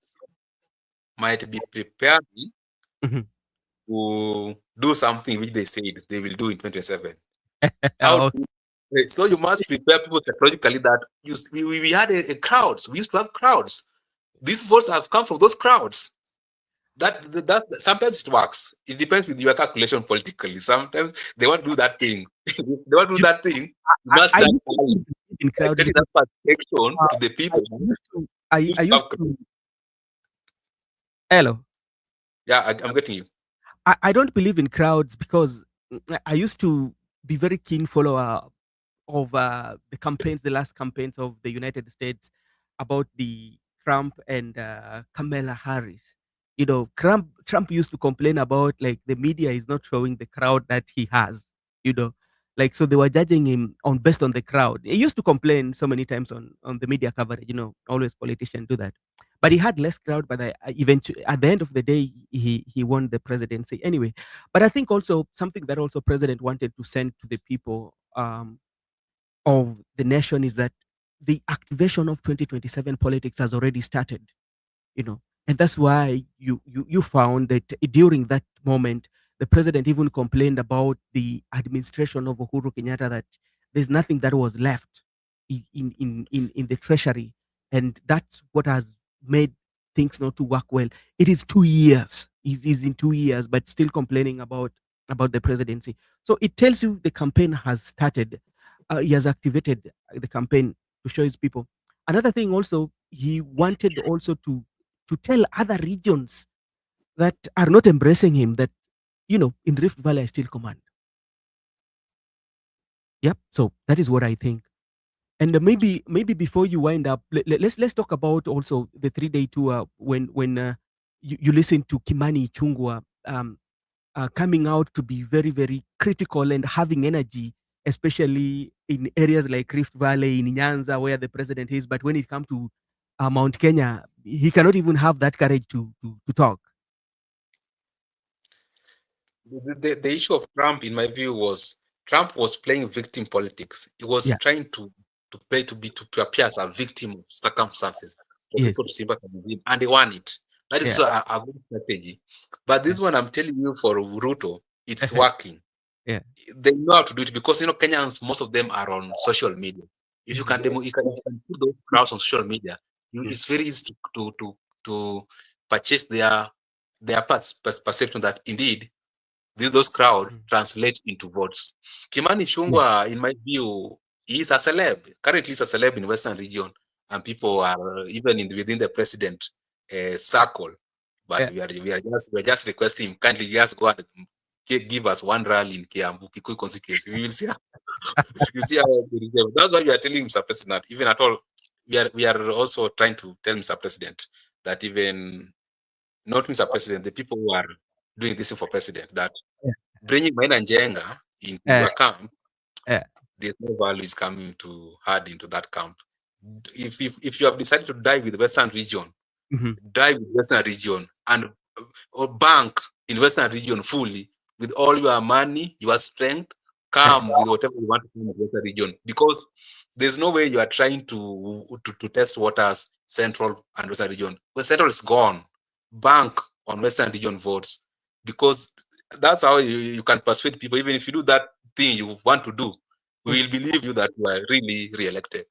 might be preparing Mhm. to do something which they said they will do in 27. How Oh, so you must prepare people psychologically that we had a crowds. We used to have crowds. These votes have come from those crowds. That sometimes it works. It depends with your calculation politically. Sometimes they want to do that thing. They want to do you that thing. You I must I start used to early believe in by crowd creating because that perception uh, to the I people. used to I Used I to used have to Hello. Yeah, I'm getting you. I don't believe in crowds because I used to be very keen follower of the campaigns, the last campaigns of the United States about the Trump and Kamala Harris. You know, Trump used to complain about like the media is not showing the crowd that he has. You know, like so they were judging him on based on the crowd. He used to complain so many times on the media coverage. You know, always politicians do that. But he had less crowd. But I eventually, at the end of the day, he won the presidency anyway. But I think also something that also president wanted to send to the people. Of the nation is that the activation of 2027 politics has already started, you know, and that's why you found that during that moment the president even complained about the administration of Uhuru Kenyatta that there's nothing that was left in the treasury, and that's what has made things not to work well. It is 2 years, is in 2 years, but still complaining about the presidency. So it tells you the campaign has started. He has activated the campaign to show his people. Another thing also, he wanted also to tell other regions that are not embracing him that, you know, in Rift Valley I still command. Yep. So that is what I think. And maybe before you wind up, let's talk about also the 3 day tour when you listen to Kimani Chungwa coming out to be very very critical and having energy, especially in areas like Rift Valley, in Nyanza, where the president is. But when it comes to Mount Kenya, he cannot even have that courage to talk. The issue of Trump, in my view, was Trump was playing victim politics. He was Yeah. trying to play to appear as a victim of circumstances for Yes. people to sympathize with him, and they won it. That is Yeah. a good strategy. But Yeah. this one, I'm telling you, for Ruto, it's working. Yeah. They know how to do it because Kenyans, most of them are on social media. If you Mhm. can demo, you can put those crowds on social media, Yeah. it's very easy to purchase their perception that indeed those crowd Mm. translate into votes. Kimani Yeah. Chungwa, in my view, is a celeb. Currently, he's a celeb in Western region, and people are even within the president circle. But Yeah. we are just requesting him kindly just go and give us one rally in Kiambu, Kikuyu constituency. We will see. You see how it is. That's why we are telling Mr. President, even at all, we are also trying to tell Mr. President that even not Mr. President, the people who are doing this thing for president, that Yeah. bringing Maina Njenga into Yeah. your camp, Yeah. there's no value is coming to add into that camp. If you have decided to die with Western region, Mhm. die with Western region and or bank in Western region fully with all your money, your strength, Yeah. come with whatever you want to come with Western region. Because there's no way you are trying to test waters Central and Western region. When Central is gone, bank on Western region votes. Because that's how you can persuade people. Even if you do that thing you want to do, we Mm. will believe you that you are really re-elected.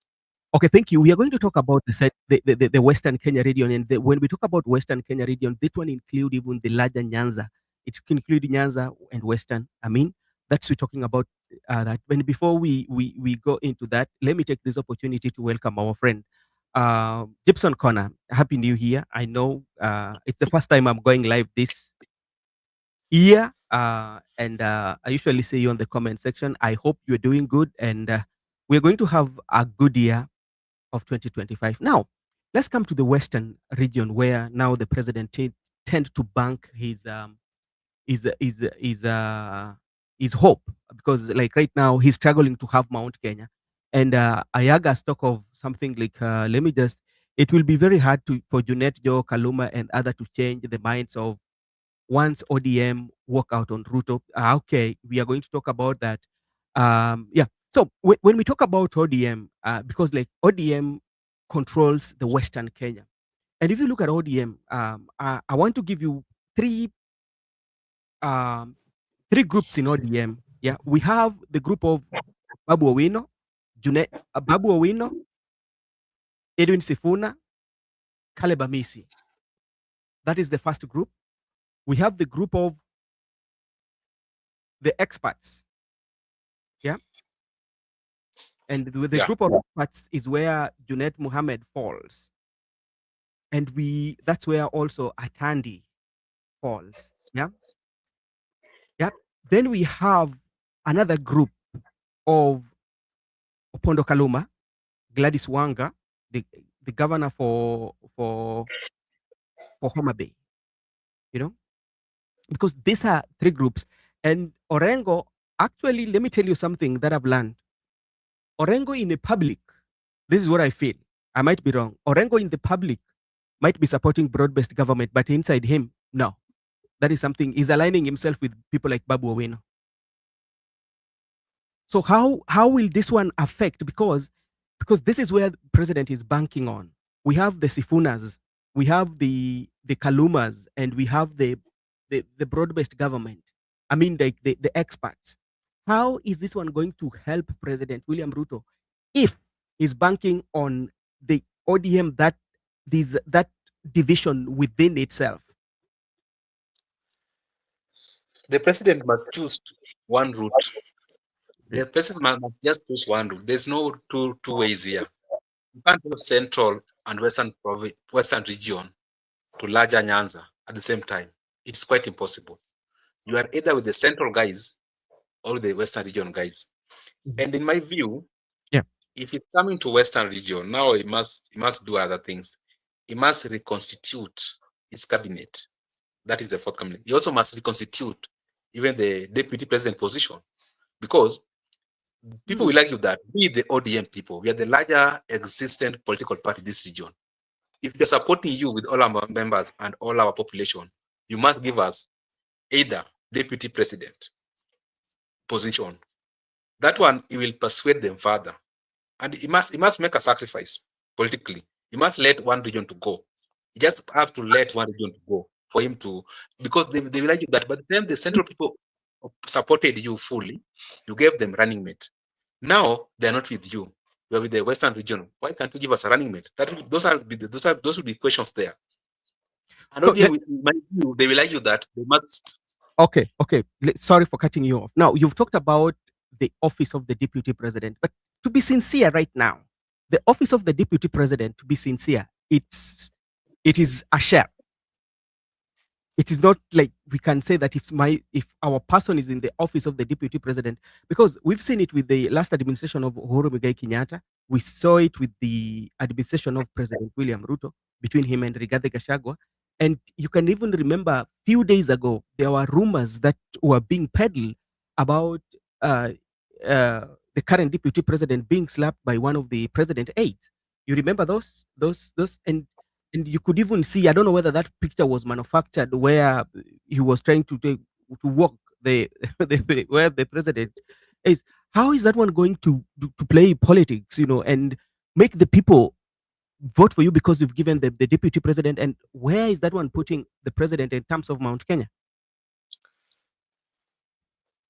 Okay, thank you. We are going to talk about the Western Kenya region, and when we talk about Western Kenya region, this one include even the larger Nyanza. It's include Nyanza and Western. I mean, that's we're talking about that. And before we go into that, let me take this opportunity to welcome our friend Gibson Connor. Happy New Year! I know it's the first time I'm going live this year, and I usually see you on the comment section. I hope you're doing good, and we're going to have a good year of 2025. Now, let's come to the Western region where now the president tend to bank his his his his hope, because like right now he's struggling to have Mount Kenya, and Ayaga talk of something like let me just. It will be very hard for Junet Joe Kaluma and other to change the minds of once ODM walk out on Ruto. Okay, we are going to talk about that. Yeah. So when we talk about ODM, because like ODM controls the Western Kenya, and if you look at ODM, I want to give you three um, three groups in ODM. Yeah, we have the group of Babu Owino, Babu Owino, Edwin Sifuna, Caleb Amisi. That is the first group. We have the group of the experts. Yeah, and with the Yeah. group of experts is where Junet Muhammad falls. and that's where also Atandi falls. Yeah, yeah. Then we have another group of Opondo Kaluma, Gladys Wanga, the the governor for Homa Bay. You know, because these are three groups, and Orengo. Actually, let me tell you something that I've learned. Orengo in the public, this is what I feel. I might be wrong. Orengo in the public might be supporting broad-based government, but inside him, no. That is something he's aligning himself with people like Babu Owino. So how will this one affect? Because this is where the president is banking on. We have the Sifunas, we have the Kalumas, and we have the broad-based government. I mean the experts. How is this one going to help President William Ruto if he's banking on the ODM that division within itself? The president must choose one route. Okay. The president must just choose one route. There's no two ways here. You can't have central and western region to larger Nyanza at the same time. It's quite impossible. You are either with the central guys or the western region guys. Mhm. And in my view, Yeah. if it's coming to western region, now he must do other things. He must reconstitute his cabinet. That is the forthcoming. He also must reconstitute even the deputy president position, because people will argue that we, the ODM people, we are the larger existent political party in this region. If we are supporting you with all our members and all our population, you must give us either deputy president position. That one, he will persuade them further, and he must make a sacrifice politically. He must let one region to go. He just have to let one region to go for him to, because they will argue that. But then the central people supported you fully. You gave them running mate. Now they are not with you. You are with the western region. Why can't you give us a running mate? Those will be questions there. And So ODM, in my view, they will argue that they must. okay, okay. Sorry for cutting you off. Now, you've talked about the office of the deputy president, but to be sincere right now, the office of the deputy president, to be sincere, it is a shell. It is not like we can say that if our person is in the office of the deputy president, because we've seen it with the last administration of Uhuru Muigai Kenyatta. We saw it with the administration of President William Ruto, between him and Rigathi Gachagua. And you can even remember a few days ago, there were rumors that were being peddled about uh, the current deputy president being slapped by one of the president aides. You remember those, and you could even see, I don't know whether that picture was manufactured, where he was trying to walk the, where the president is. How is that one going to play politics, and make the people vote for you because you've given the deputy president? And where is that one putting the president in terms of Mount Kenya?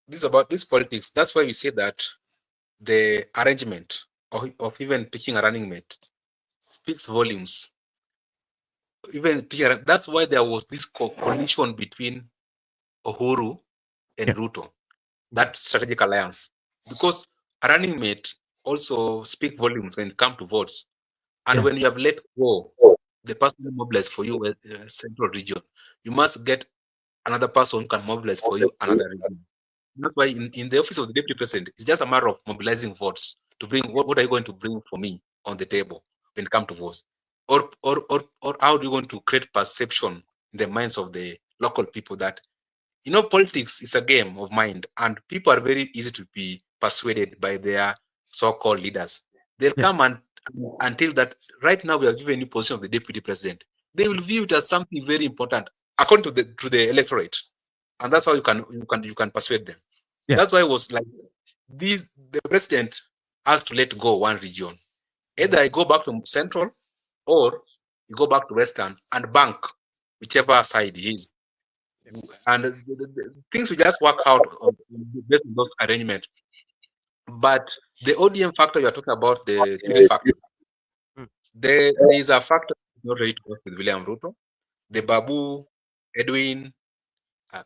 This is about this politics. That's why we say that the arrangement of even picking a running mate speaks volumes. That's why there was this coalition between Uhuru and Yeah, Ruto, that strategic alliance, because a running mate also speak volumes when it comes to votes. And yeah, when you have let go the person who mobilized for you central region, you must get another person who can mobilize for you another region. That's why in the office of the deputy president, it's just a matter of mobilizing votes to bring what are you going to bring for me on the table when it comes to votes, or how do you want to create perception in the minds of the local people that politics is a game of mind, and people are very easy to be persuaded by their so-called leaders. They'll yeah, come and until that right now we are given a new position of the deputy president. They will view it as something very important according to the electorate, and that's how you can persuade them. yeah, That's why it was like the president has to let go one region. mhm, Either I go back to central or you go back to western and bank whichever side he is. And things will just work out based on those arrangements. But the ODM factor you are talking about, the three factors, mm, there is a factor not ready to work with William Ruto, the Babu, Edwin,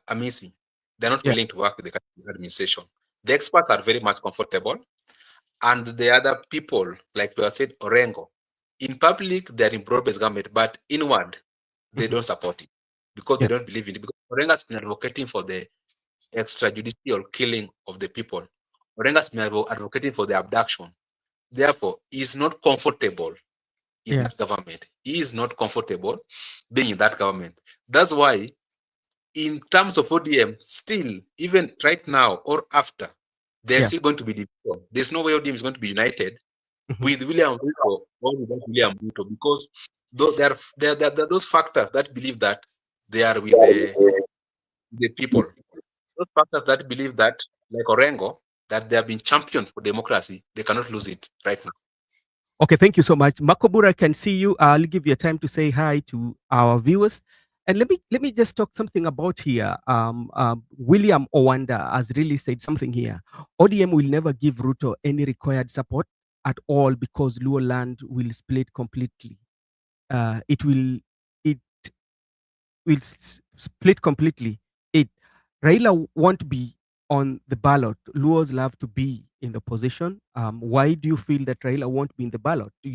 Amisi. They're not yeah, willing to work with the current administration. The experts are very much comfortable, and the other people, like we have said, Orengo, In public, they're in broad-based government, but inward, they don't support it because they Yeah. don't believe in it. Because Orenga's been advocating for the extrajudicial killing of the people. Orenga's been advocating for the abduction. Therefore, he's not comfortable in Yeah. that government. He is not comfortable being in that government. That's why, in terms of ODM, still, even right now or after, there's Yeah. still going to be division. There's no way ODM is going to be united Mhm. with William Ruto or without William Ruto because there are those factors that believe that they are with the people. Those factors that believe that, like Orengo, that they have been champions for democracy, they cannot lose it right now. Okay, thank you so much. Makobura, I can see you. I'll give you a time to say hi to our viewers. And let me just talk something about here. William Owanda has really said something here. ODM will never give Ruto any required support at all because Luo land will split completely. It will split completely. It Raila won't be on the ballot. Luos love to be in the position. Why do you feel that Raila won't be in the ballot? Do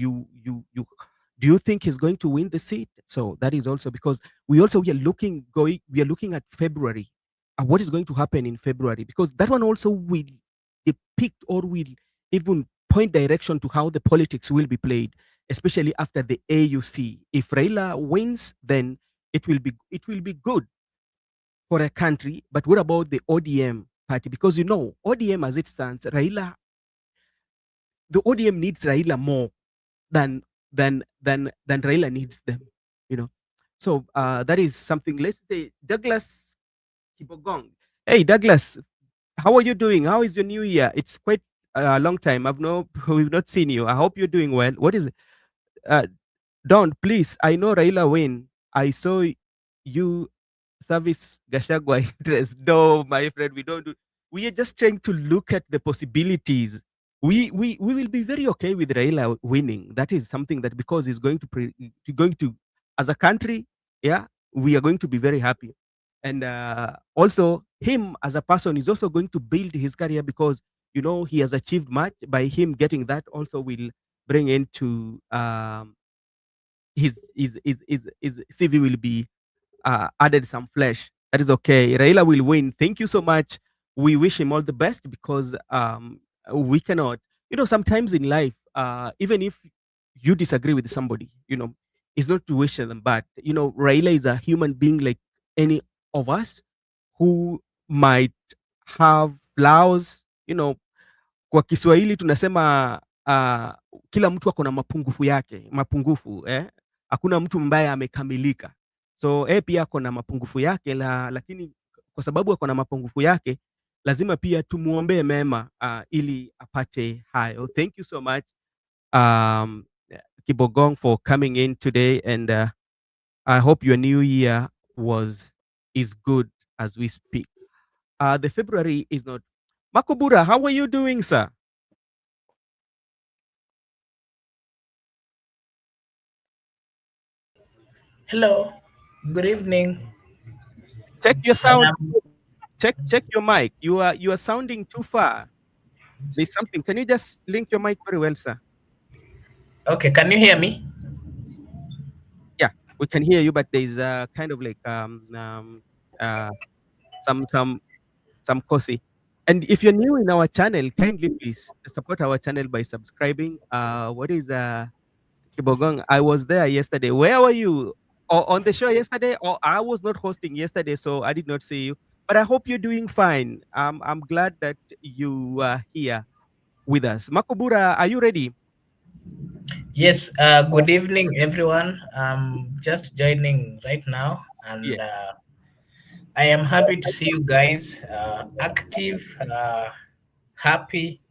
you think he's going to win the seat? So that is also because we are looking at February. What is going to happen in February? Because that one also will depict or will even point direction to how the politics will be played, especially after the AUC. If Raila wins, then it will be good for a country. But what about the ODM party? Because ODM as it stands, the ODM needs Raila more than than Raila needs them. You know, so that is something. Let's say Douglas Kibogong. Hey Douglas, how are you doing? How is your new year? It's quite a long time. We've not seen you. I hope you're doing well. What is it? Uh, Don, please, I know Raila win. I saw you service Gashagwa interest. No, my friend, we don't do. We are just trying to look at the possibilities. We will be very okay with Raila winning. That is something that because he's going to as a country, yeah, we are going to be very happy. And also him as a person is also going to build his career because he has achieved much by him getting that also will bring into his CV will be added some flesh. That is okay. Raila will win. Thank you so much. We wish him all the best because we cannot, sometimes in life, even if you disagree with somebody, it's not to wish them bad. Raila is a human being like any of us who might have flaws. Kwa Kiswahili tunasema kila mtu ako na mapungufu hakuna mtu ambaye amekamilika. So pia ako na mapungufu yake lakini kwa sababu ako na mapungufu yake lazima pia tumuombee mema ili apate hayo. Thank you so much um, Kibogong for coming in today and I hope your new year is good as we speak. The February is not. Makubura, how are you doing, sir? Hello, good evening. Check your I sound. am Check your mic. You are sounding too far. There's something. Can you just link your mic very well, sir? okay. Can you hear me? Yeah, we can hear you, but there's kind of like uh some some some cozy. And if you're new in our channel, kindly please support our channel by subscribing. What is Kibogong? I was there yesterday. Where were you? On the show yesterday? Or I was not hosting yesterday, so I did not see you. But I hope you're doing fine. I'm glad that you are here with us. Makubura, are you ready? Yes. Good evening, everyone. I'm just joining right now, Yeah. and I am happy to see you guys active, happy,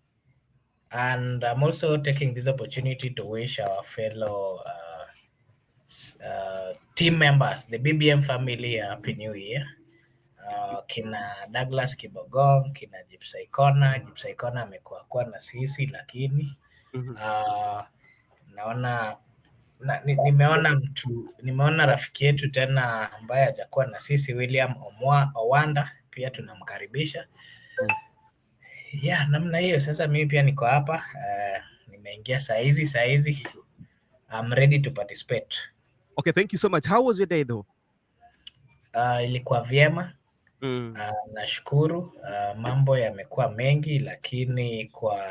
and I'm also taking this opportunity to wish our fellow team members, the BBM family, a happy New Year. Kina Douglas Kibogong, kina Gypsy Kona amekuwa na sisi lakini Mhm. naona nimeona rafiki yetu tena ambaye hajakuwa na sisi William Owanda pia tunamkaribisha. Namna hiyo. Sasa mimi pia niko hapa nimeingia saa hizi I'm ready to participate. Okay, thank you so much. How was your day though? Ilikuwa vyema. Mm. Nashukuru. Mambo yamekuwa mengi, lakini kwa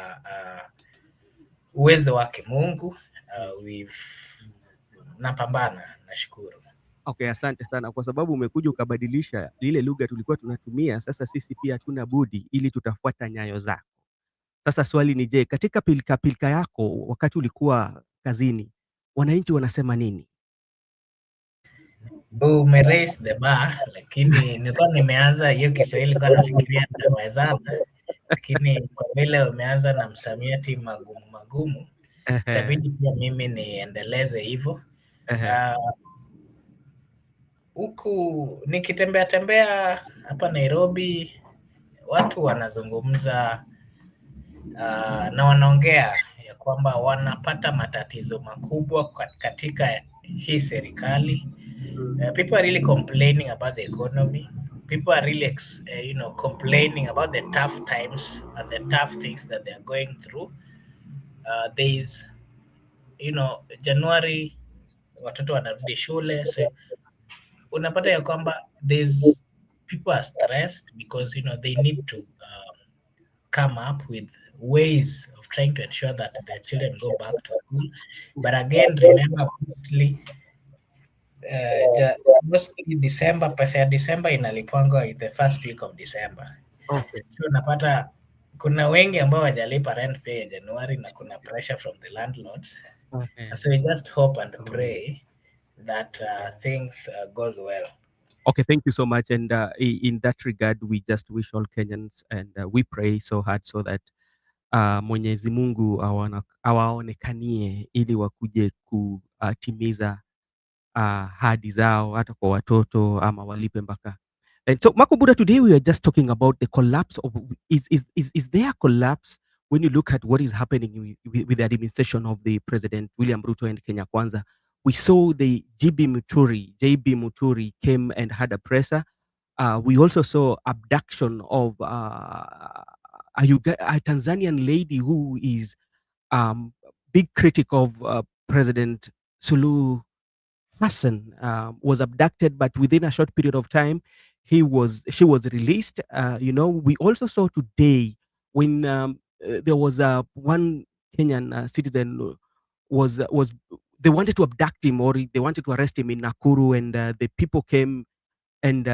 uwezo wake Mungu napambana. Nashukuru. Okay, asante sana kwa sababu umekuja ukabadilisha lile lugha tulikuwa tunatumia. Sasa sisi pia hatuna budi, ili tutafuata nyayo zako. Sasa swali ni je, katika pilika pilika yako wakati ulikuwa kazini, wananchi wanasema nini? Umeraise the bar, lakini nilikuwa nimeanza hiyo Kiswahili, nilikuwa nafikiria nitawezana, lakini kwa vile umeanza na msamiati magumu magumu, Ehe, itabidi pia mimi niendeleze hivyo. ehe, Ah, Huku nikitembea tembea hapa Nairobi, watu wanazungumza na wanaongea ya kwamba wanapata matatizo makubwa katika hii serikali. People are really complaining about the economy. People are really, complaining about the tough times and the tough things that they are going through. There is, January watoto wanarudi shule, so unapata ya kwamba there's people are stressed because they need to come up with ways of trying to ensure that their children go back to school. But again, remember, mostly December, pesa ya December inalipwangwa the first week of December. okay, So unapata kuna wengi ambao wajalipa rent pay ya Januari na kuna pressure from the landlords. okay. So we just hope and pray that things goes well. Okay, thank you so much. And in that regard, we just wish all Kenyans and we pray so hard so that Mwenyezi Mungu awaonekanie ili wakuje kutimiza ahadi zao hata kwa watoto ama walipe mpaka. And so Makubura, today we are just talking about the collapse of is there a collapse when you look at what is happening with the administration of the President William Ruto and Kenya Kwanza. We saw the JB Muturi came and had a presser. We also saw abduction of a Tanzanian lady who is big critic of President Suluhu Hassan, was abducted, but within a short period of time, she was released. We also saw today when there was one Kenyan citizen was they wanted to abduct him, or they wanted to arrest him in Nakuru, and the people came and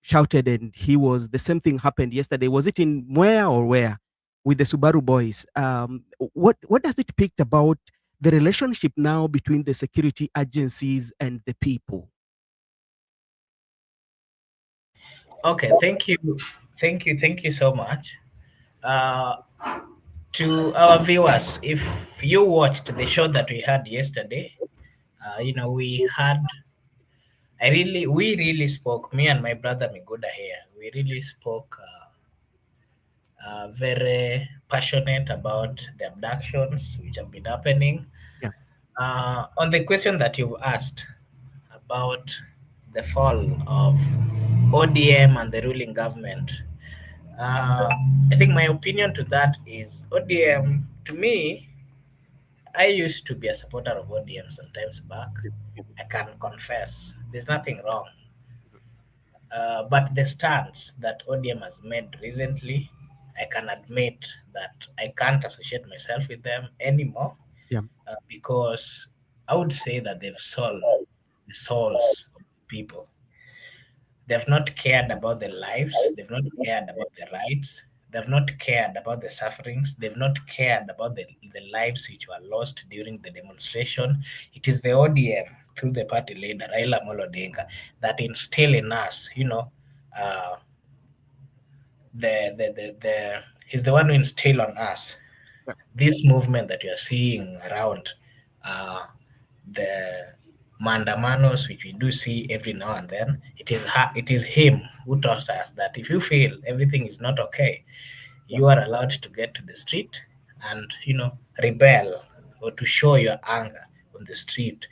shouted, and the same thing happened yesterday. Was it in Mwea or where, with the Subaru boys? What does it pick about the relationship now between the security agencies and the people? Okay, thank you so much. To our viewers, if you watched the show that we had yesterday, we really spoke, me and my brother Miguda here, we really spoke very passionate about the abductions which have been happening. Yeah. On the question that you've asked about the fall of ODM and the ruling government, I think my opinion to that is ODM, to me, I used to be a supporter of ODM sometimes back. I can confess, there's nothing wrong. But the stance that ODM has made recently, I can admit that I can't associate myself with them anymore. Yeah. Because I would say that they've sold the souls of people. They've not cared about their lives, they've not cared about their rights, they've not cared about the sufferings, they've not cared about the lives which were lost during the demonstration. It is the ODM through the party leader Raila Odinga that instill in us, uh, he's the one who instill on us Yeah. this movement that you are seeing around, the mandamanos which we do see every now and then. It is him who taught us that if you feel everything is not okay, Yeah. you are allowed to get to the street and rebel or to show your anger on the street.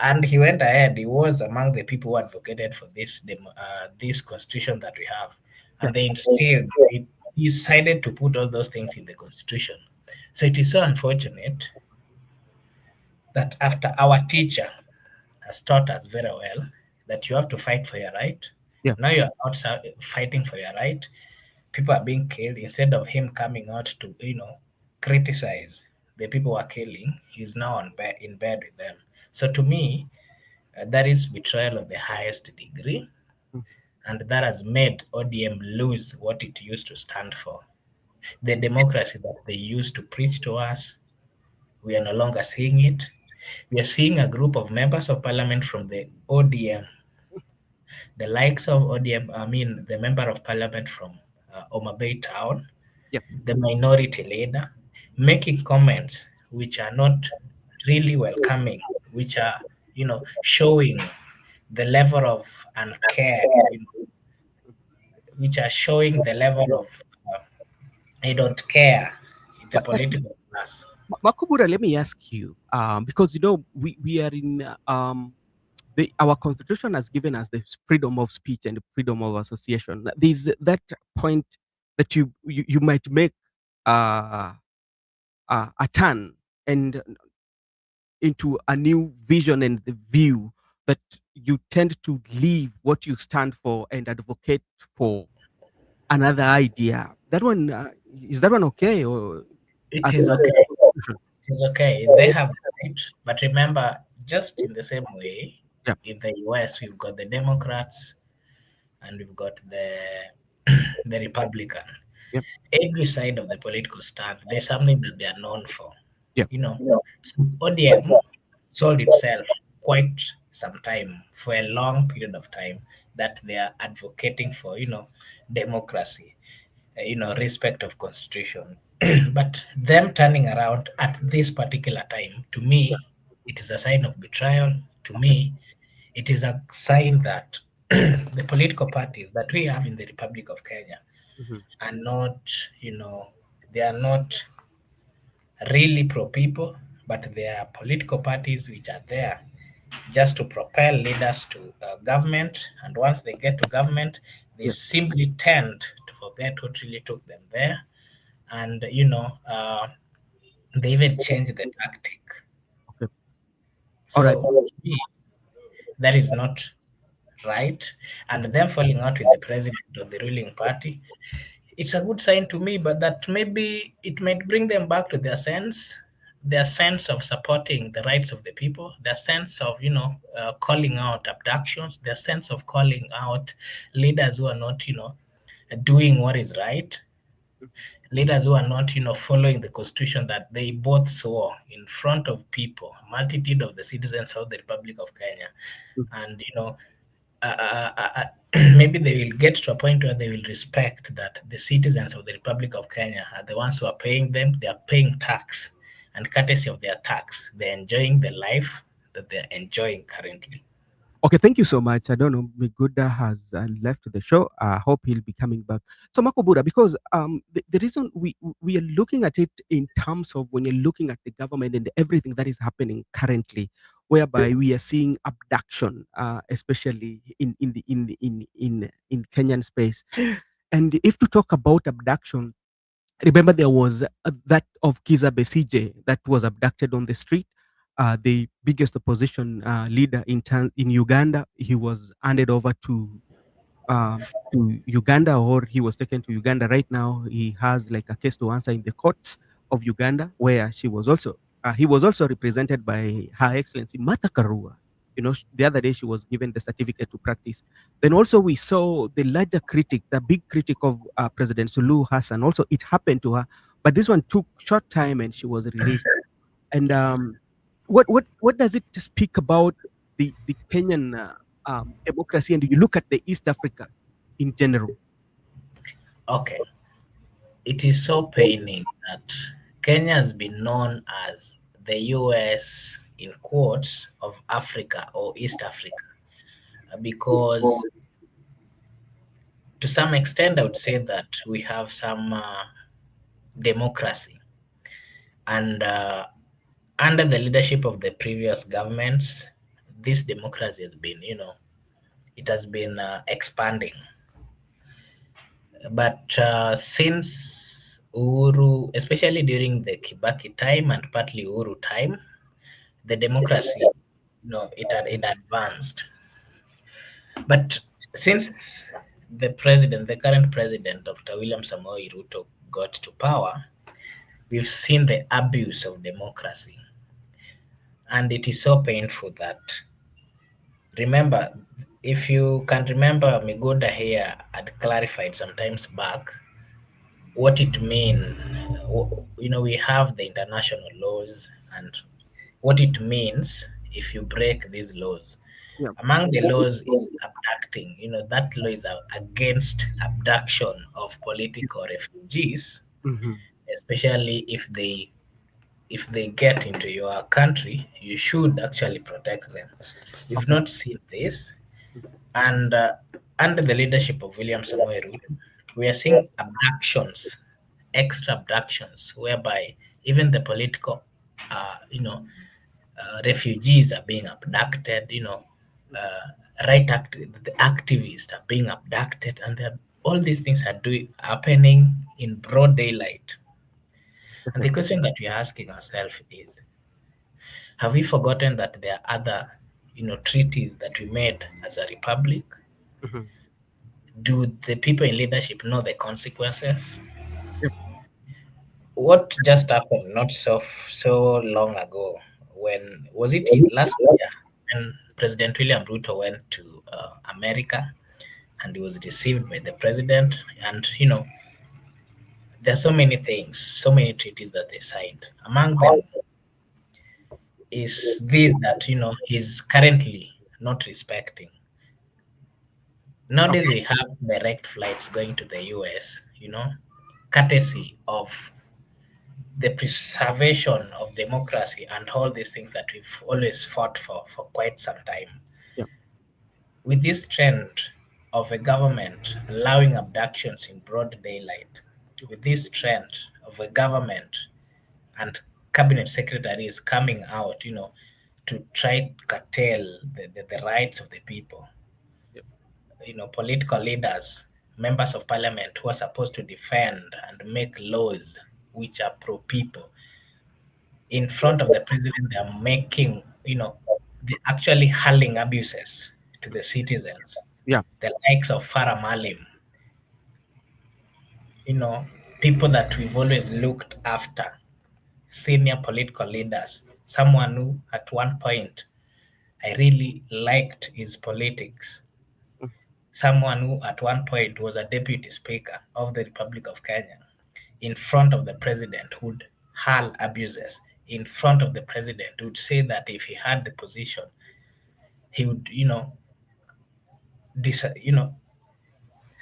And he went ahead. He was among the people who advocated for this constitution that we have, Yeah. and they instilled. He decided to put all those things in the constitution. So it is so unfortunate that after our teacher has taught us very well that you have to fight for your right, Yeah. now you're out fighting for your right. People are being killed. Instead of him coming out to criticize the people who are killing, he's now in bed with them. So to me, that is betrayal of the highest degree, Mm. and that has made ODM lose what it used to stand for. The democracy that they used to preach to us, we are no longer seeing it. We are seeing a group of members of parliament from the ODM, the likes of ODM, I mean, the member of parliament from Oma Bay Town, Yeah. the minority leader, making comments which are not really welcoming, which are, showing the level of uncare, which are showing the level of I don't care in the But political class. Makubura, let me ask you, because we are in our constitution has given us the freedom of speech and the freedom of association. There's that point that you might make uh, a turn and into a new vision and the view that you tend to leave what you stand for and advocate for another idea. That one is that one okay or It as is per the okay. constitution? It is okay. They have the right. But remember, just in the same way, Yeah. in the US, we've got the Democrats and we've got the Republican. Yeah. Every side of the political stand, there's something that they are known for. Yeah. So ODM sold itself quite some time, for a long period of time, that they are advocating for, democracy, respect of constitution. But them turning around at this particular time, to me, it is a sign of betrayal. To Okay. me, it is a sign that the political parties that we have in the Republic of Kenya Mhm. are not, you know, they are not really pro people, but they are political parties which are there just to propel leaders to government. And once they get to government, they Yeah. simply tend to forget what really took them there. And, they even change the tactic. Okay. All right. So to me, that is not right. And them falling out with the president of the ruling party, it's a good sign to me, but that maybe it might bring them back to their sense of supporting the rights of the people, their sense of, calling out abductions, their sense of calling out leaders who are not, doing what is right, leaders who are not, following the constitution that they both swore in front of people, multitude of the citizens of the Republic of Kenya. Mm. And, maybe they will get to a point where they will respect that the citizens of the Republic of Kenya are the ones who are paying them. They are paying tax, and courtesy of their tax, they're enjoying the life that they're enjoying currently. Okay, thank you so much. I don't know, Miguda has left the show. I hope he'll be coming back. So, Makobura, because the reason we are looking at it in terms of when you're looking at the government and everything that is happening currently, whereby we are seeing abduction, especially in Kenyan space. And if to talk about abduction, remember there was that of Kiza Besije that was abducted on the street. The biggest opposition leader in Uganda. He was handed over to Uganda, or he was taken to Uganda. Right now, he has like a case to answer in the courts of Uganda, where he was also represented by Her Excellency Martha Karua. The other day she was given the certificate to practice. Then also we saw the larger critic, the big critic of President Suluhu Hassan. Also, it happened to her, but this one took short time and she was released. And what does it speak about the Kenyan democracy? And you look at the East Africa in general. Okay, it is so paining that Kenya has been known as the US, in quotes, of Africa or East Africa, because to some extent, I would say that we have some democracy. And under the leadership of the previous governments, this democracy has been, it has been expanding. But since Uhuru, especially during the Kibaki time and partly Uhuru time, the democracy, it advanced. But since the current president, Dr. William Samoei Ruto, got to power, we've seen the abuse of democracy. And it is so painful that, remember, if you can remember, Miguda here had clarified sometimes back what it mean. We have the international laws and what it means if you break these laws. Yeah. Among the laws is abducting. That law is against abduction of political refugees, Mm-hmm. especially if they get into your country. You should actually protect them. We've Okay. not seen this, and under the leadership of William Samoei Ruto, we are seeing abductions, extra abductions, whereby even the political, refugees are being abducted. The activists are being abducted, and all these things are happening in broad daylight. And the Definitely. question that we're asking ourselves is: have we forgotten that there are other, treaties that we made as a republic? Mm-hmm. Do the people in leadership know the consequences? Yep. What just happened not so long ago? When was it? Last year, when President William Ruto went to America, and he was received by the president. And there are so many things, so many treaties that they signed. Among them is this, that he's currently not respecting. Nowadays, Okay. we have direct flights going to the US, courtesy of the preservation of democracy and all these things that we've always fought for quite some time. Yeah. With this trend of a government allowing abductions in broad daylight, with this trend of a government and cabinet secretaries coming out, to try to curtail the rights of the people, Yep. political leaders, members of parliament who are supposed to defend and make laws which are pro people, in front of the president, they are making, they're actually hurling abuses to the citizens. Yeah. The likes of Farah Malim, you know, people that we've always looked after, senior political leaders, someone who at one point I really liked his politics, Mm. someone who at one point was a deputy speaker of the Republic of Kenya, in front of the president would hurl abuses, in front of the president would say that if he had the position, he would, you know,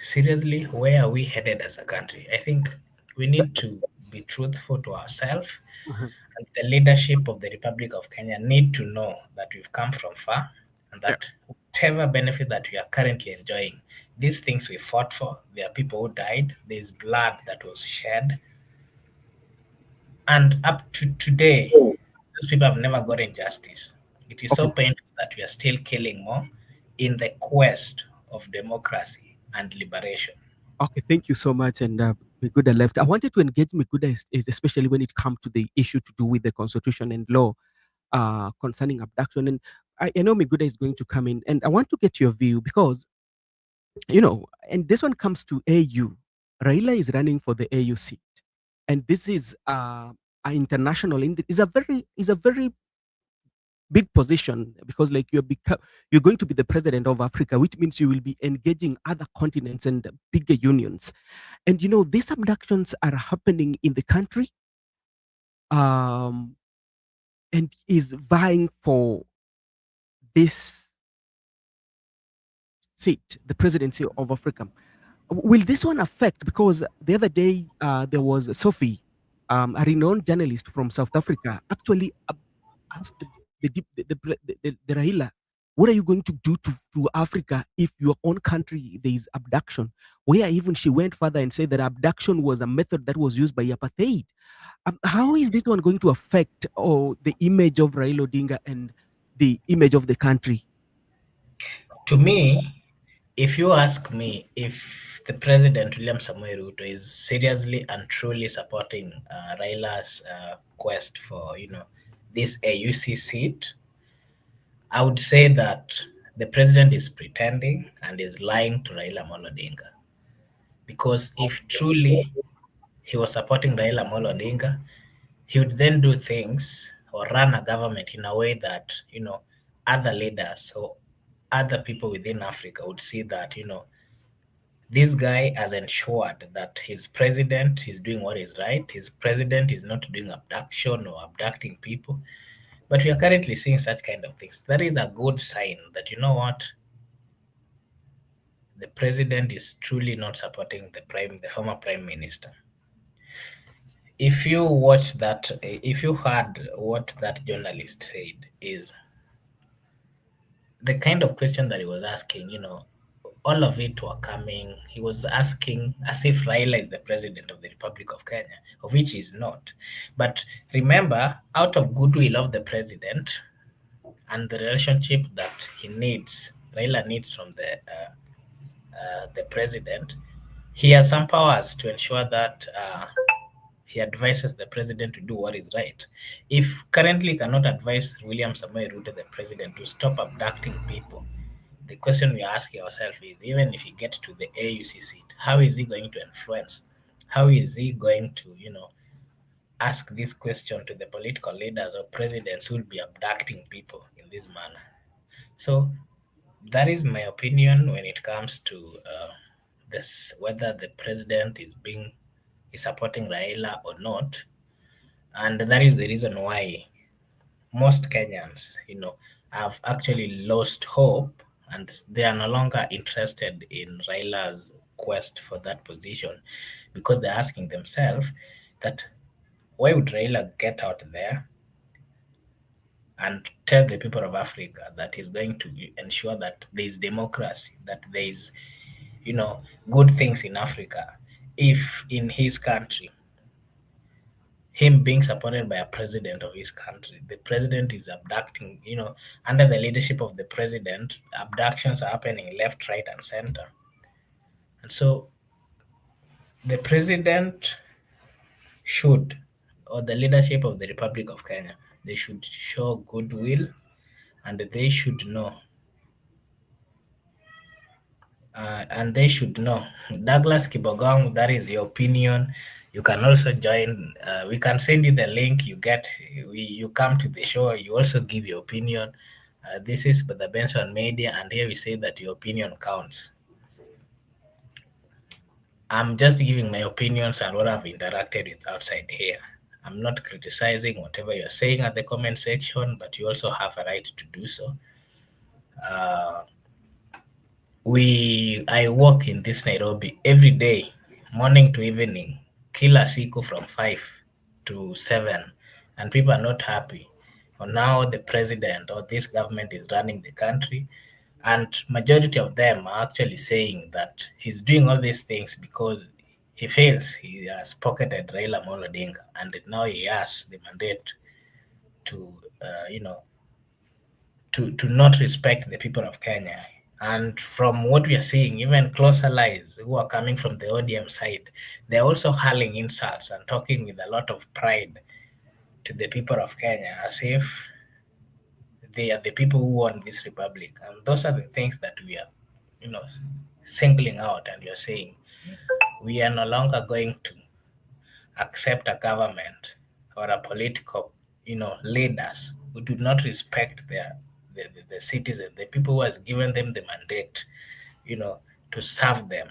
seriously, where are we headed as a country? I think we need to be truthful to ourselves, Mhm. and the leadership of the Republic of Kenya need to know that we've come from far, and Yeah. that whatever benefit that we are currently enjoying, these things we fought for, there are people who died, there's blood that was shed, and up to today, those people have never gotten justice. It is so Okay. painful that we are still killing more in the quest of democracy and liberation. Okay. Thank you so much. And Miguda left. I wanted to engage Miguda, especially when it comes to the issue to do with the constitution and law concerning abduction. And I know Miguda is going to come in, and I want to get your view because and this one comes to AU. Raila is running for the AU seat, and this is an international. Is a very big position because like you're going to be the president of Africa, which means you will be engaging other continents and bigger unions. And these abductions are happening in the country, um, and is vying for this seat, the presidency of Africa. Will this one affect? Because the other day there was Sophie, a renowned journalist from South Africa, actually asked the Raila, what are you going to do to Africa if your own country there is abduction? Where even she went further and said that abduction was a method that was used by apartheid. How is this one going to affect the image of Raila Odinga and the image of the country? To me, if you ask me if the president William Samoei Ruto is seriously and truly supporting Raila's quest for this AUC seat, I would say that the president is pretending and is lying to Raila Amolo Odinga. Because if truly he was supporting Raila Amolo Odinga, he would then do things or run a government in a way that, other leaders or other people within Africa would see that, this guy has ensured that his president is doing what is right. His president is not doing abduction or abducting people. But we are currently seeing such kind of things. That is a good sign that, the president is truly not supporting the former prime minister. If you watch that, if you heard what that journalist said, is the kind of question that he was asking, all of it were coming. He was asking as if Raila is the president of the Republic of Kenya, of which he is not. But remember, out of goodwill of the president and the relationship that Raila needs from the president, he has some powers to ensure that he advises the president to do what is right. If currently cannot advise William Samoei Ruto, the president, to stop abducting people, the question we are asking ourselves is, even if he gets to the AUC seat, how is he going to influence? How is he going to, ask this question to the political leaders or presidents who will be abducting people in this manner? So that is my opinion when it comes to this, whether the president is supporting Raila or not. And that is the reason why most Kenyans, have actually lost hope and they are no longer interested in Raila's quest for that position, because they're asking themselves that why would Raila get out there and tell the people of Africa that he's going to ensure that there is democracy, that there is, good things in Africa, if in his country, him being supported by a president of his country, the president is abducting, under the leadership of the president, abductions are happening left, right, and center. And so the president should, or the leadership of the Republic of Kenya, they should show goodwill and they should know. And they should know. Douglas Kibogong, that is your opinion. You can also join. We can send you the link. You come to the show. You also give your opinion. This is the Benson Media, and here we say that your opinion counts. I'm just giving my opinions and what I've interacted with outside here. I'm not criticizing whatever you're saying at the comment section, but you also have a right to do so. Uh, I work in this Nairobi every day, morning to evening, kila siku from 5 to 7, and people are not happy. Well, now the president or this government is running the country, and majority of them are actually saying that he's doing all these things because he feels he has pocketed Raila Amolo Odinga, and now he has the mandate to, to not respect the people of Kenya. And from what we are seeing, even closer allies who are coming from the ODM side, they're also hurling insults and talking with a lot of pride to the people of Kenya as if they are the people who won this republic. And those are the things that we are, you know, singling out, and you're saying we are no longer going to accept a government or a political, leaders who do not respect the citizens, the people who has given them the mandate, to serve them.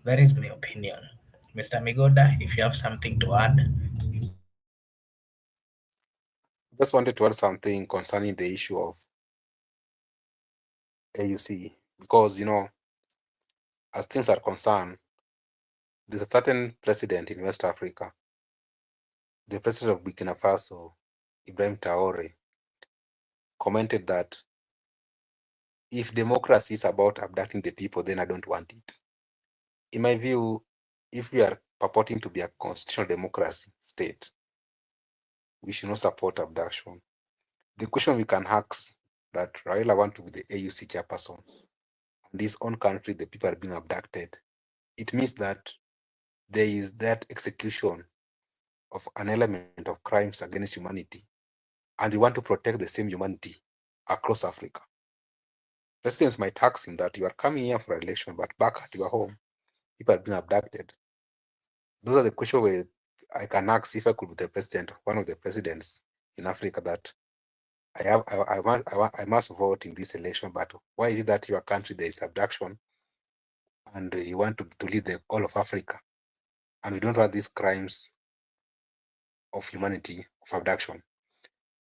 That is my opinion. Mr. Migoda, if you have something to add. Just wanted to add something concerning the issue of AUC because as things are concerned, there's a certain president in West Africa, the president of Burkina Faso, Ibrahim Traore, commented that if democracy is about abducting the people, then I don't want it. In my view, if we are purporting to be a constitutional democracy state, we should not support abduction. The question we can ask that Raila want to be the AUC chairperson, and his own country, the people are being abducted. It means that there is that execution of an element of crimes against humanity and you want to protect the same humanity across Africa. Presidents might ask him that you are coming here for election, but back at your home, people are being abducted. Those are the questions where I can ask if I could be the president, one of the presidents in Africa, that I must vote in this election, but why is it that your country there is abduction and you want to lead the all of Africa, and we don't want these crimes of humanity, of abduction?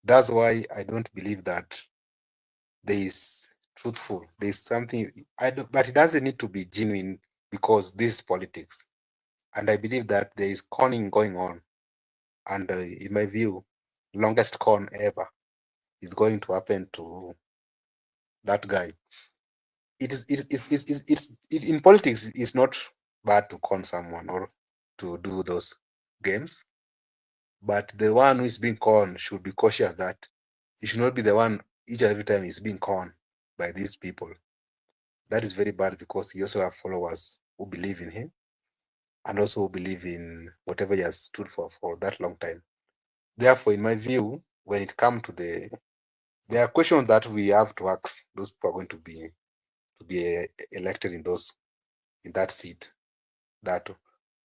That's why I don't believe that there is truthful. There is something but it doesn't need to be genuine, because this is politics, and I believe that there is conning going on, and in my view, longest con ever is going to happen to that guy. In politics, it's not bad to con someone or to do those games, but the one who is being conned should be cautious that he should not be the one each and every time is being conned by these people. That is very bad, because he also have followers who believe in him and also who believe in whatever he has stood for that long time. Therefore, in my view, when it comes to there are questions that we have to ask those people are going to be elected in that seat. That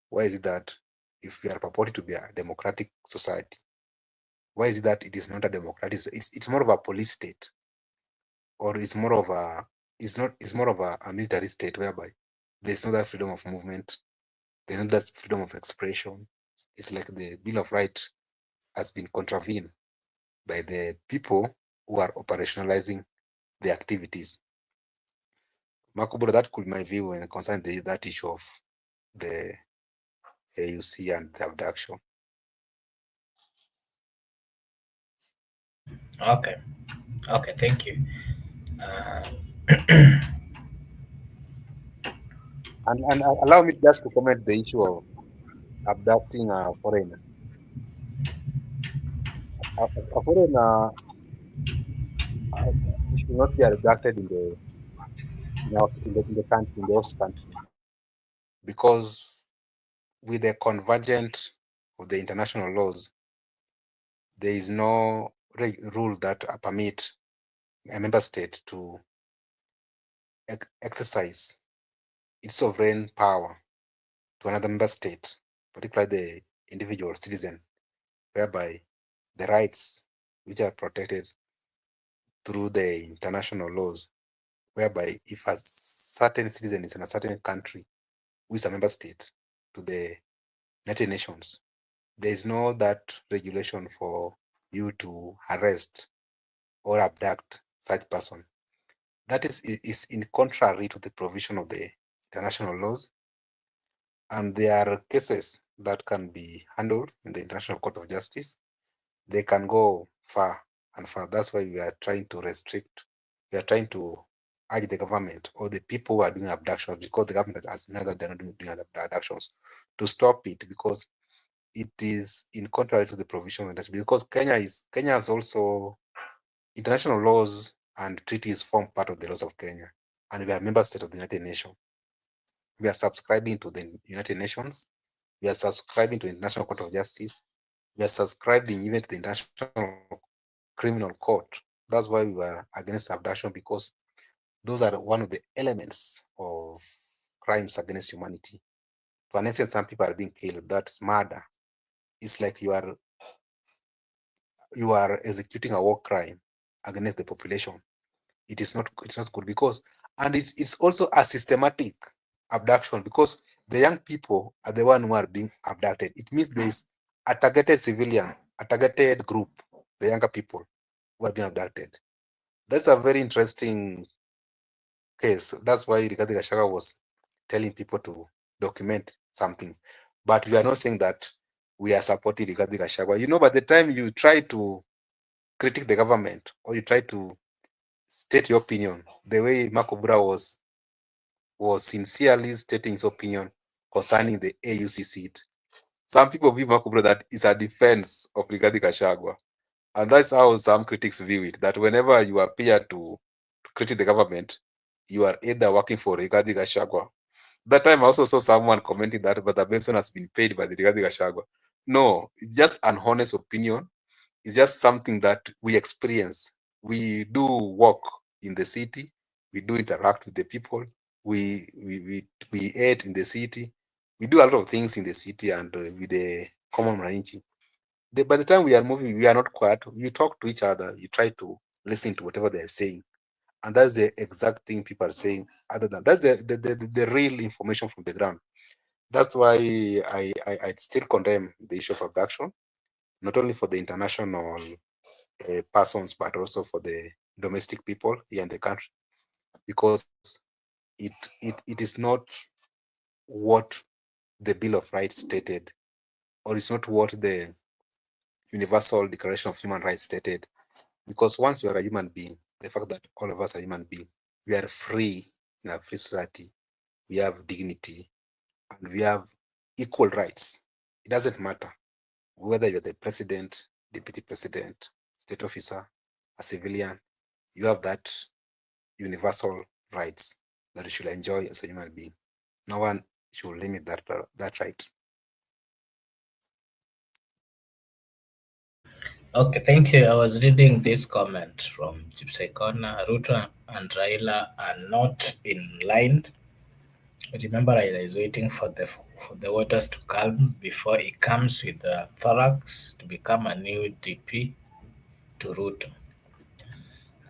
why is it that if we are purported to be a democratic society, why is it that it is not a democratic? It's more of a police state, or it's more of a military state, whereby there's no that freedom of movement, there's no that freedom of expression. It's like the Bill of Rights has been contravened by the people who are operationalizing the activities. Makubura, that could be my view when it concerns that issue of the AUC and the abduction. Okay. Okay. Thank you. Uh, And allow me just to comment the issue of abducting a foreigner. A foreigner should not be abducted in the country, in the host country, because with the convergent of the international laws, there is no rule that permit a member state to exercise its sovereign power to another member state, particularly the individual citizen, whereby the rights which are protected through the international laws, whereby if a certain citizen is in a certain country who is a member state to the United Nations, there is no that regulation for you to arrest or abduct such person. That is in contrary to the provision of the international laws, and there are cases that can be handled in the International Court of Justice. They can go far and far. That's why we are trying to restrict. We are trying to urge the government or the people who are doing abductions, because the government has known that they're not doing abductions, to stop it, because it is in contrary to the provision of the because Kenya has also international laws and treaties form part of the laws of Kenya, and we are member state of the United Nations. We are subscribing to the United Nations. We are subscribing to the International Court of Justice. We are subscribing even to the International Criminal Court. That's why we were against abduction, because those are one of the elements of crimes against humanity. To an extent, some people are being killed. That's murder. It's like you are executing a war crime against the population. It's not good, because, and it's also a systematic abduction, because the young people are the one who are being abducted. It means there's a targeted civilian, a targeted group, the younger people who are being abducted. That's a very interesting case. That's why Rigathi Gachagua was telling people to document something. But we are not saying that we are supporting Rigathi Gachagua. By the time you try to critique the government, or you try to state your opinion, the way Makobura was sincerely stating his opinion concerning the AUC seat, some people view Makobura that is a defense of Rigathi Gachagua. And that's how some critics view it, that whenever you appear to critique the government, you are either working for Rigathi Gachagua. That time I also saw someone commenting that Brother Benson has been paid by the Rigathi Gachagua. No, it's just an honest opinion It's just something that we experience. We do walk in the city. We do interact with the people. We eat in the city. We do a lot of things in the city and with the common mwananchi. By the time we are moving, we are not quiet. You talk to each other. You try to listen to whatever they are saying, and that's the exact thing people are saying. Other than that's the real information from the ground. That's why I still condemn the issue of abduction, not only for the international persons, but also for the domestic people here in the country, because it is not what the Bill of Rights stated, or it's not what the Universal Declaration of Human Rights stated. Because once you are a human being, the fact that all of us are human beings, we are free in a free society, we have dignity, and we have equal rights. It doesn't matter whether you're the president, deputy president, state officer, a civilian, you have that universal rights that you should enjoy as a human being. No one should limit that right. Okay, thank you. I was reading this comment from Gypsy Corner. Ruto and Raila are not in line. Remember, Raila is waiting for the waters to calm before he comes with the thorax to become a new DP to Ruto.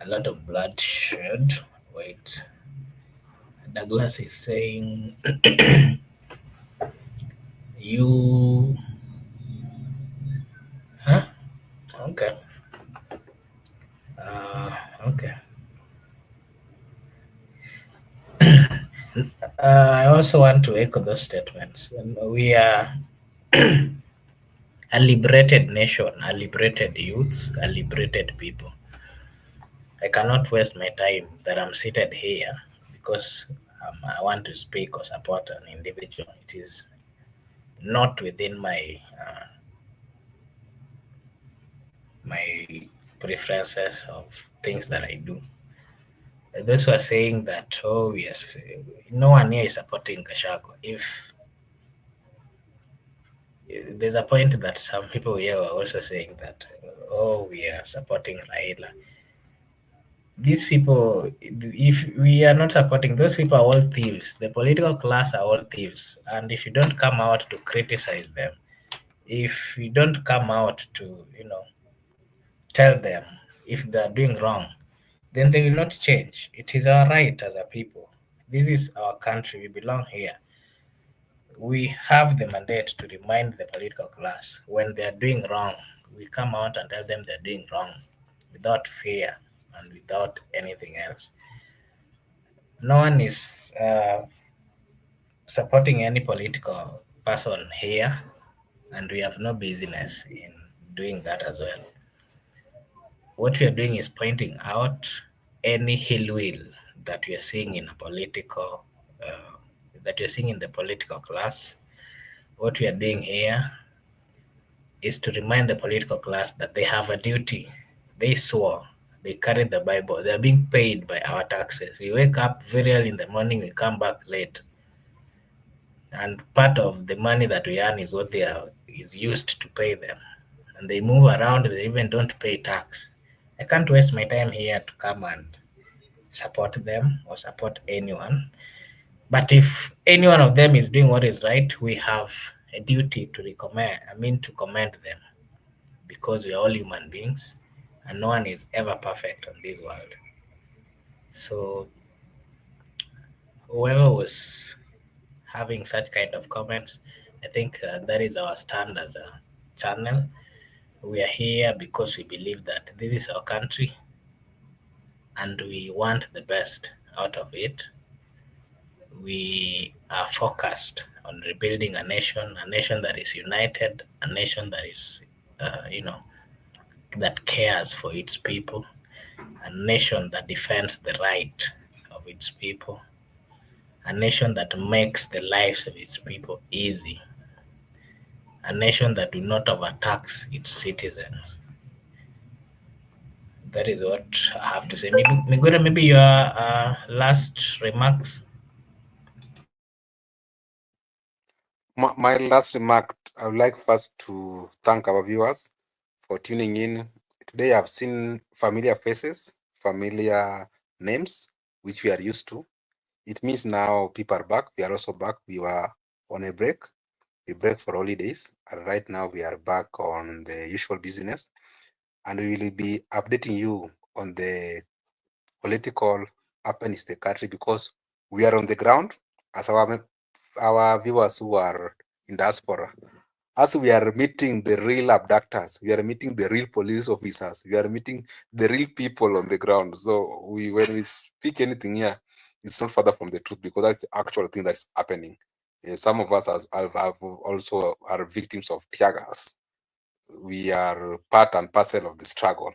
A lot of bloodshed. Wait, Douglas is saying you. Huh? Okay. Okay. I also want to echo those statements. We are a liberated nation, a liberated youth, a liberated people. I cannot waste my time that I'm seated here because I want to speak or support an individual. It is not within my preferences of things that I do. Those who are saying that, oh yes, no one here is supporting Gachagua. If there's a point that some people here are also saying that, oh, we are supporting Raila. These people, if we are not supporting, those people are all thieves. The political class are all thieves. And if you don't come out to criticize them, if you don't come out to, tell them if they are doing wrong, then they will not change. It is our right as a people. This is our country. We belong here. We have the mandate to remind the political class when they are doing wrong. We come out and tell them they're doing wrong without fear and without anything else. No one is supporting any political person here, and we have no business in doing that as well. What we are doing is pointing out any ill will that we are seeing in a political, that we are seeing in the political class. What we are doing here is to remind the political class that they have a duty. They swore, they carry the Bible, they are being paid by our taxes. We wake up very early in the morning, we come back late. And part of the money that we earn is what they are is used to pay them. And they move around, they even don't pay tax. I can't waste my time here to come and support them or support anyone. But if any one of them is doing what is right, we have a duty to to commend them, because we are all human beings and no one is ever perfect on this world. So whoever was having such kind of comments, I think that is our stand as a channel. We are here because we believe that this is our country and we want the best out of it. We are focused on rebuilding a nation that is united, a nation that is, that cares for its people, a nation that defends the right of its people, a nation that makes the lives of its people easy, a nation that do not overtax its citizens. That is what I have to say. Maybe Miguel, maybe your last remarks. My last remark, I would like first to thank our viewers for tuning in. Today I've seen familiar faces, familiar names, which we are used to. It means now people are back. We are also back. We were on a break. We break for holidays. And right now we are back on the usual business. And we will be updating you on the political happenings in the country because we are on the ground as our viewers who are in diaspora. As we are meeting the real abductors, we are meeting the real police officers, we are meeting the real people on the ground. So when we speak anything here, it's not further from the truth because that's the actual thing that's happening. Some of us have also are victims of tear gas. We are part and parcel of the struggle.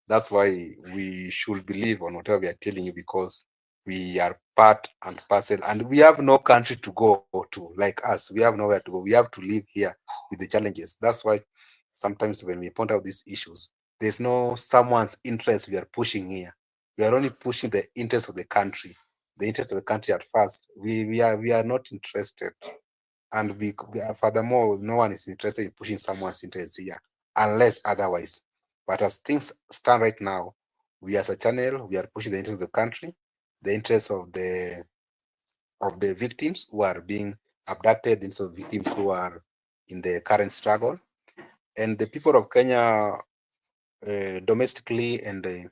That's why we should believe on whatever we are telling you because we are part and parcel and we have no country to go to like us. We have nowhere to go. We have to live here with the challenges. That's why sometimes when we point out these issues, there's no someone's interest we are pushing here. We are only pushing the interest of the country, the interest of the country at first. We are not interested and furthermore, no one is interested in pushing someone's interests here, unless otherwise. But as things stand right now, we as a channel, we are pushing the interests of the country, the interests of the victims who are being abducted, the interests of victims who are in the current struggle, and the people of Kenya, domestically and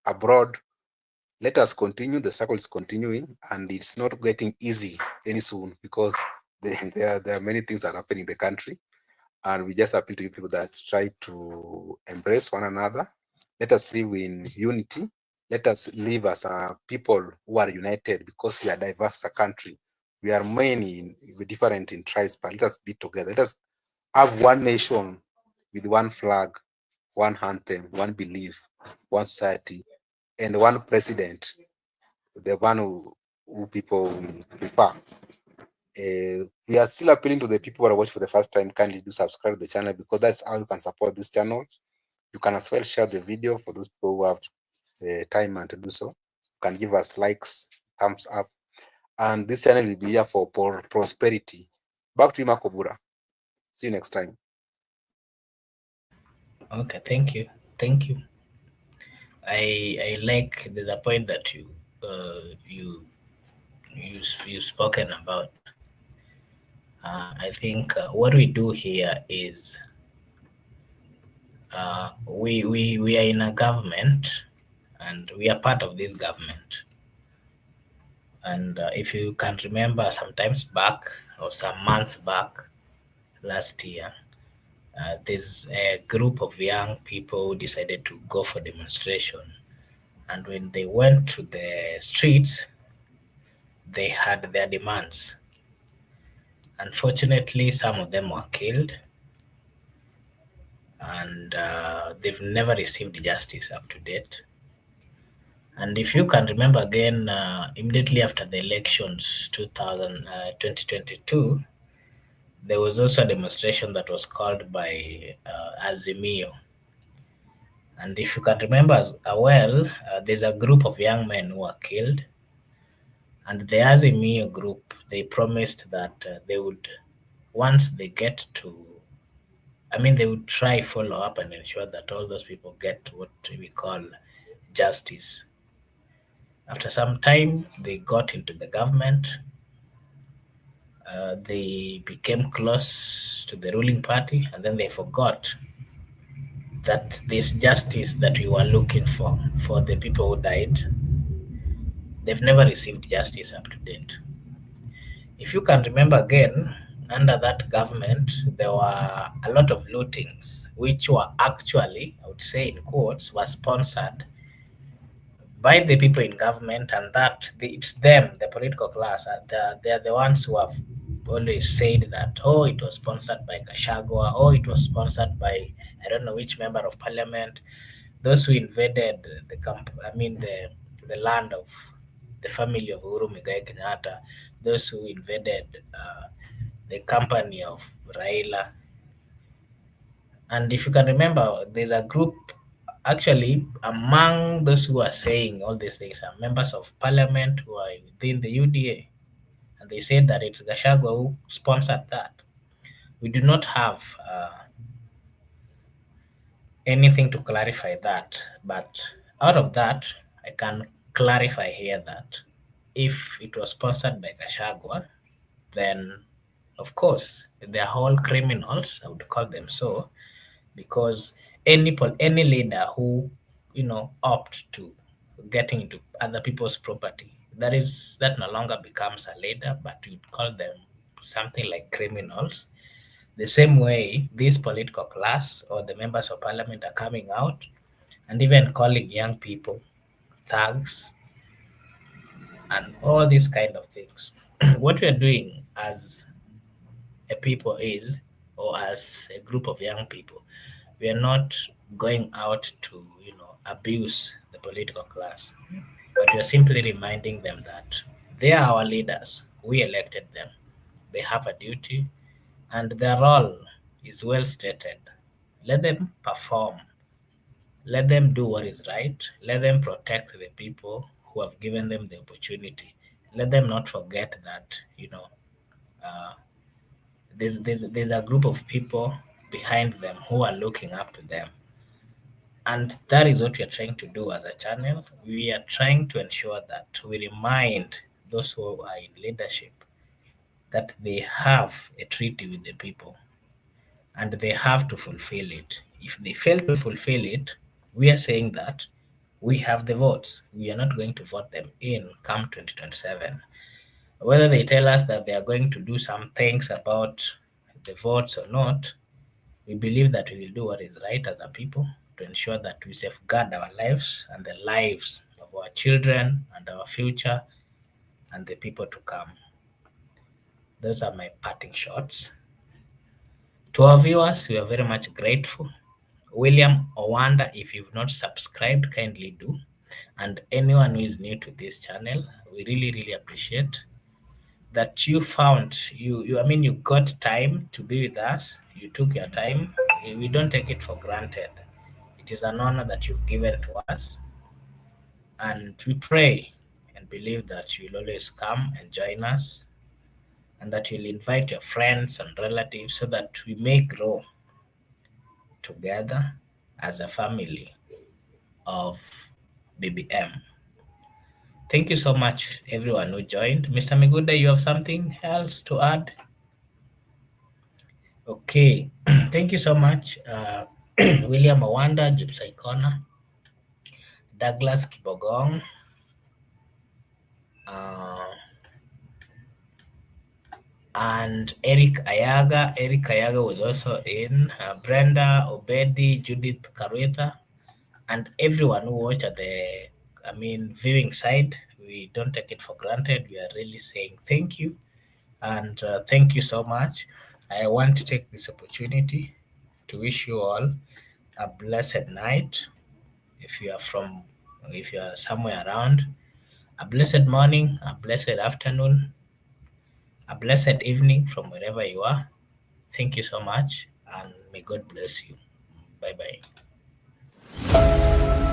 abroad. Let us continue. The struggle is continuing, and it's not getting easy any soon because there are many things that are happening in the country. And we just appeal to you people that try to embrace one another. Let us live in unity. Let us live as a people who are united because we are diverse as a country. We are many, different in tribes, but let us be together. Let us have one nation with one flag, one anthem, one belief, one society, and one president, the one who people will prefer. We are still appealing to the people who are watching for the first time. Kindly do subscribe to the channel because that's how you can support this channel. You can as well share the video for those people who have the time and to do so. You can give us likes, thumbs up, and this channel will be here for prosperity. Back to you, Makobura. See you next time. Okay, thank you. Thank you. I like the point that you spoken about. I think what we do here is we are in a government and we are part of this government. And if you can remember, sometimes back or some months back last year, there's a group of young people who decided to go for demonstration. And when they went to the streets, they had their demands. Unfortunately, some of them were killed, and they've never received justice up to date. And if you can remember again, immediately after the elections 2022, there was also a demonstration that was called by Azimio. And if you can remember well, there's a group of young men who were killed. And the Azimio group, they promised that they would, once they get to, they would try follow up and ensure that all those people get what we call justice. After some time, they got into the government. They became close to the ruling party, and then they forgot that this justice that we were looking for the people who died, they've never received justice up to date. If you can remember again, under that government, there were a lot of lootings, which were actually, I would say in quotes, were sponsored by the people in government, and it's them, the political class, they're the ones who have always said that, oh, it was sponsored by Gachagua, oh, it was sponsored by I don't know which member of parliament, those who invaded the land of the family of Uhuru Muigai Kenyatta, those who invaded the company of Raila. And if you can remember, there's a group actually among those who are saying all these things are members of parliament who are within the UDA. And they said that it's Gachagua who sponsored that. We do not have anything to clarify that. But out of that, I can clarify here that if it was sponsored by Gachagua, then of course they're all criminals. I would call them so, because any leader who opt to getting into other people's property, that no longer becomes a leader, but you'd call them something like criminals. The same way this political class or the members of parliament are coming out and even calling young people thugs and all these kind of things. What we are doing as a people is, or as a group of young people, we are not going out to abuse the political class, but we are simply reminding them that they are our leaders. We elected them. They have a duty, and their role is well stated. Let them perform. Let them do what is right. Let them protect the people who have given them the opportunity. Let them not forget that uh, there's a group of people behind them who are looking up to them. And that is what we are trying to do as a channel. We are trying to ensure that we remind those who are in leadership that they have a treaty with the people and they have to fulfill it. If they fail to fulfill it, we are saying that we have the votes. We are not going to vote them in come 2027. Whether they tell us that they are going to do some things about the votes or not, we believe that we will do what is right as a people to ensure that we safeguard our lives and the lives of our children and our future and the people to come. Those are my parting shots. To our viewers, we are very much grateful. William Owanda, if you've not subscribed, kindly do. And anyone who is new to this channel, we really, really appreciate that you found you I mean you got time to be with us. You took your time. We don't take it for granted. It is an honor that you've given to us, and we pray and believe that you'll always come and join us, and that you'll invite your friends and relatives so that we may grow together as a family of BBM. Thank you so much, everyone who joined. Mr. Miguda, you have something else to add? Okay, thank you so much, William Awanda, Gypsy Corner, Douglas Kibogong, uh, and Eric Ayaga. Eric Ayaga was also in, Brenda, Obedi, Judith Karwetha, and everyone who watched at the, viewing side. We don't take it for granted. We are really saying thank you, and thank you so much. I want to take this opportunity to wish you all a blessed night. If you are somewhere around, a blessed morning, a blessed afternoon, a blessed evening from wherever you are. Thank you so much, and may God bless you. Bye bye.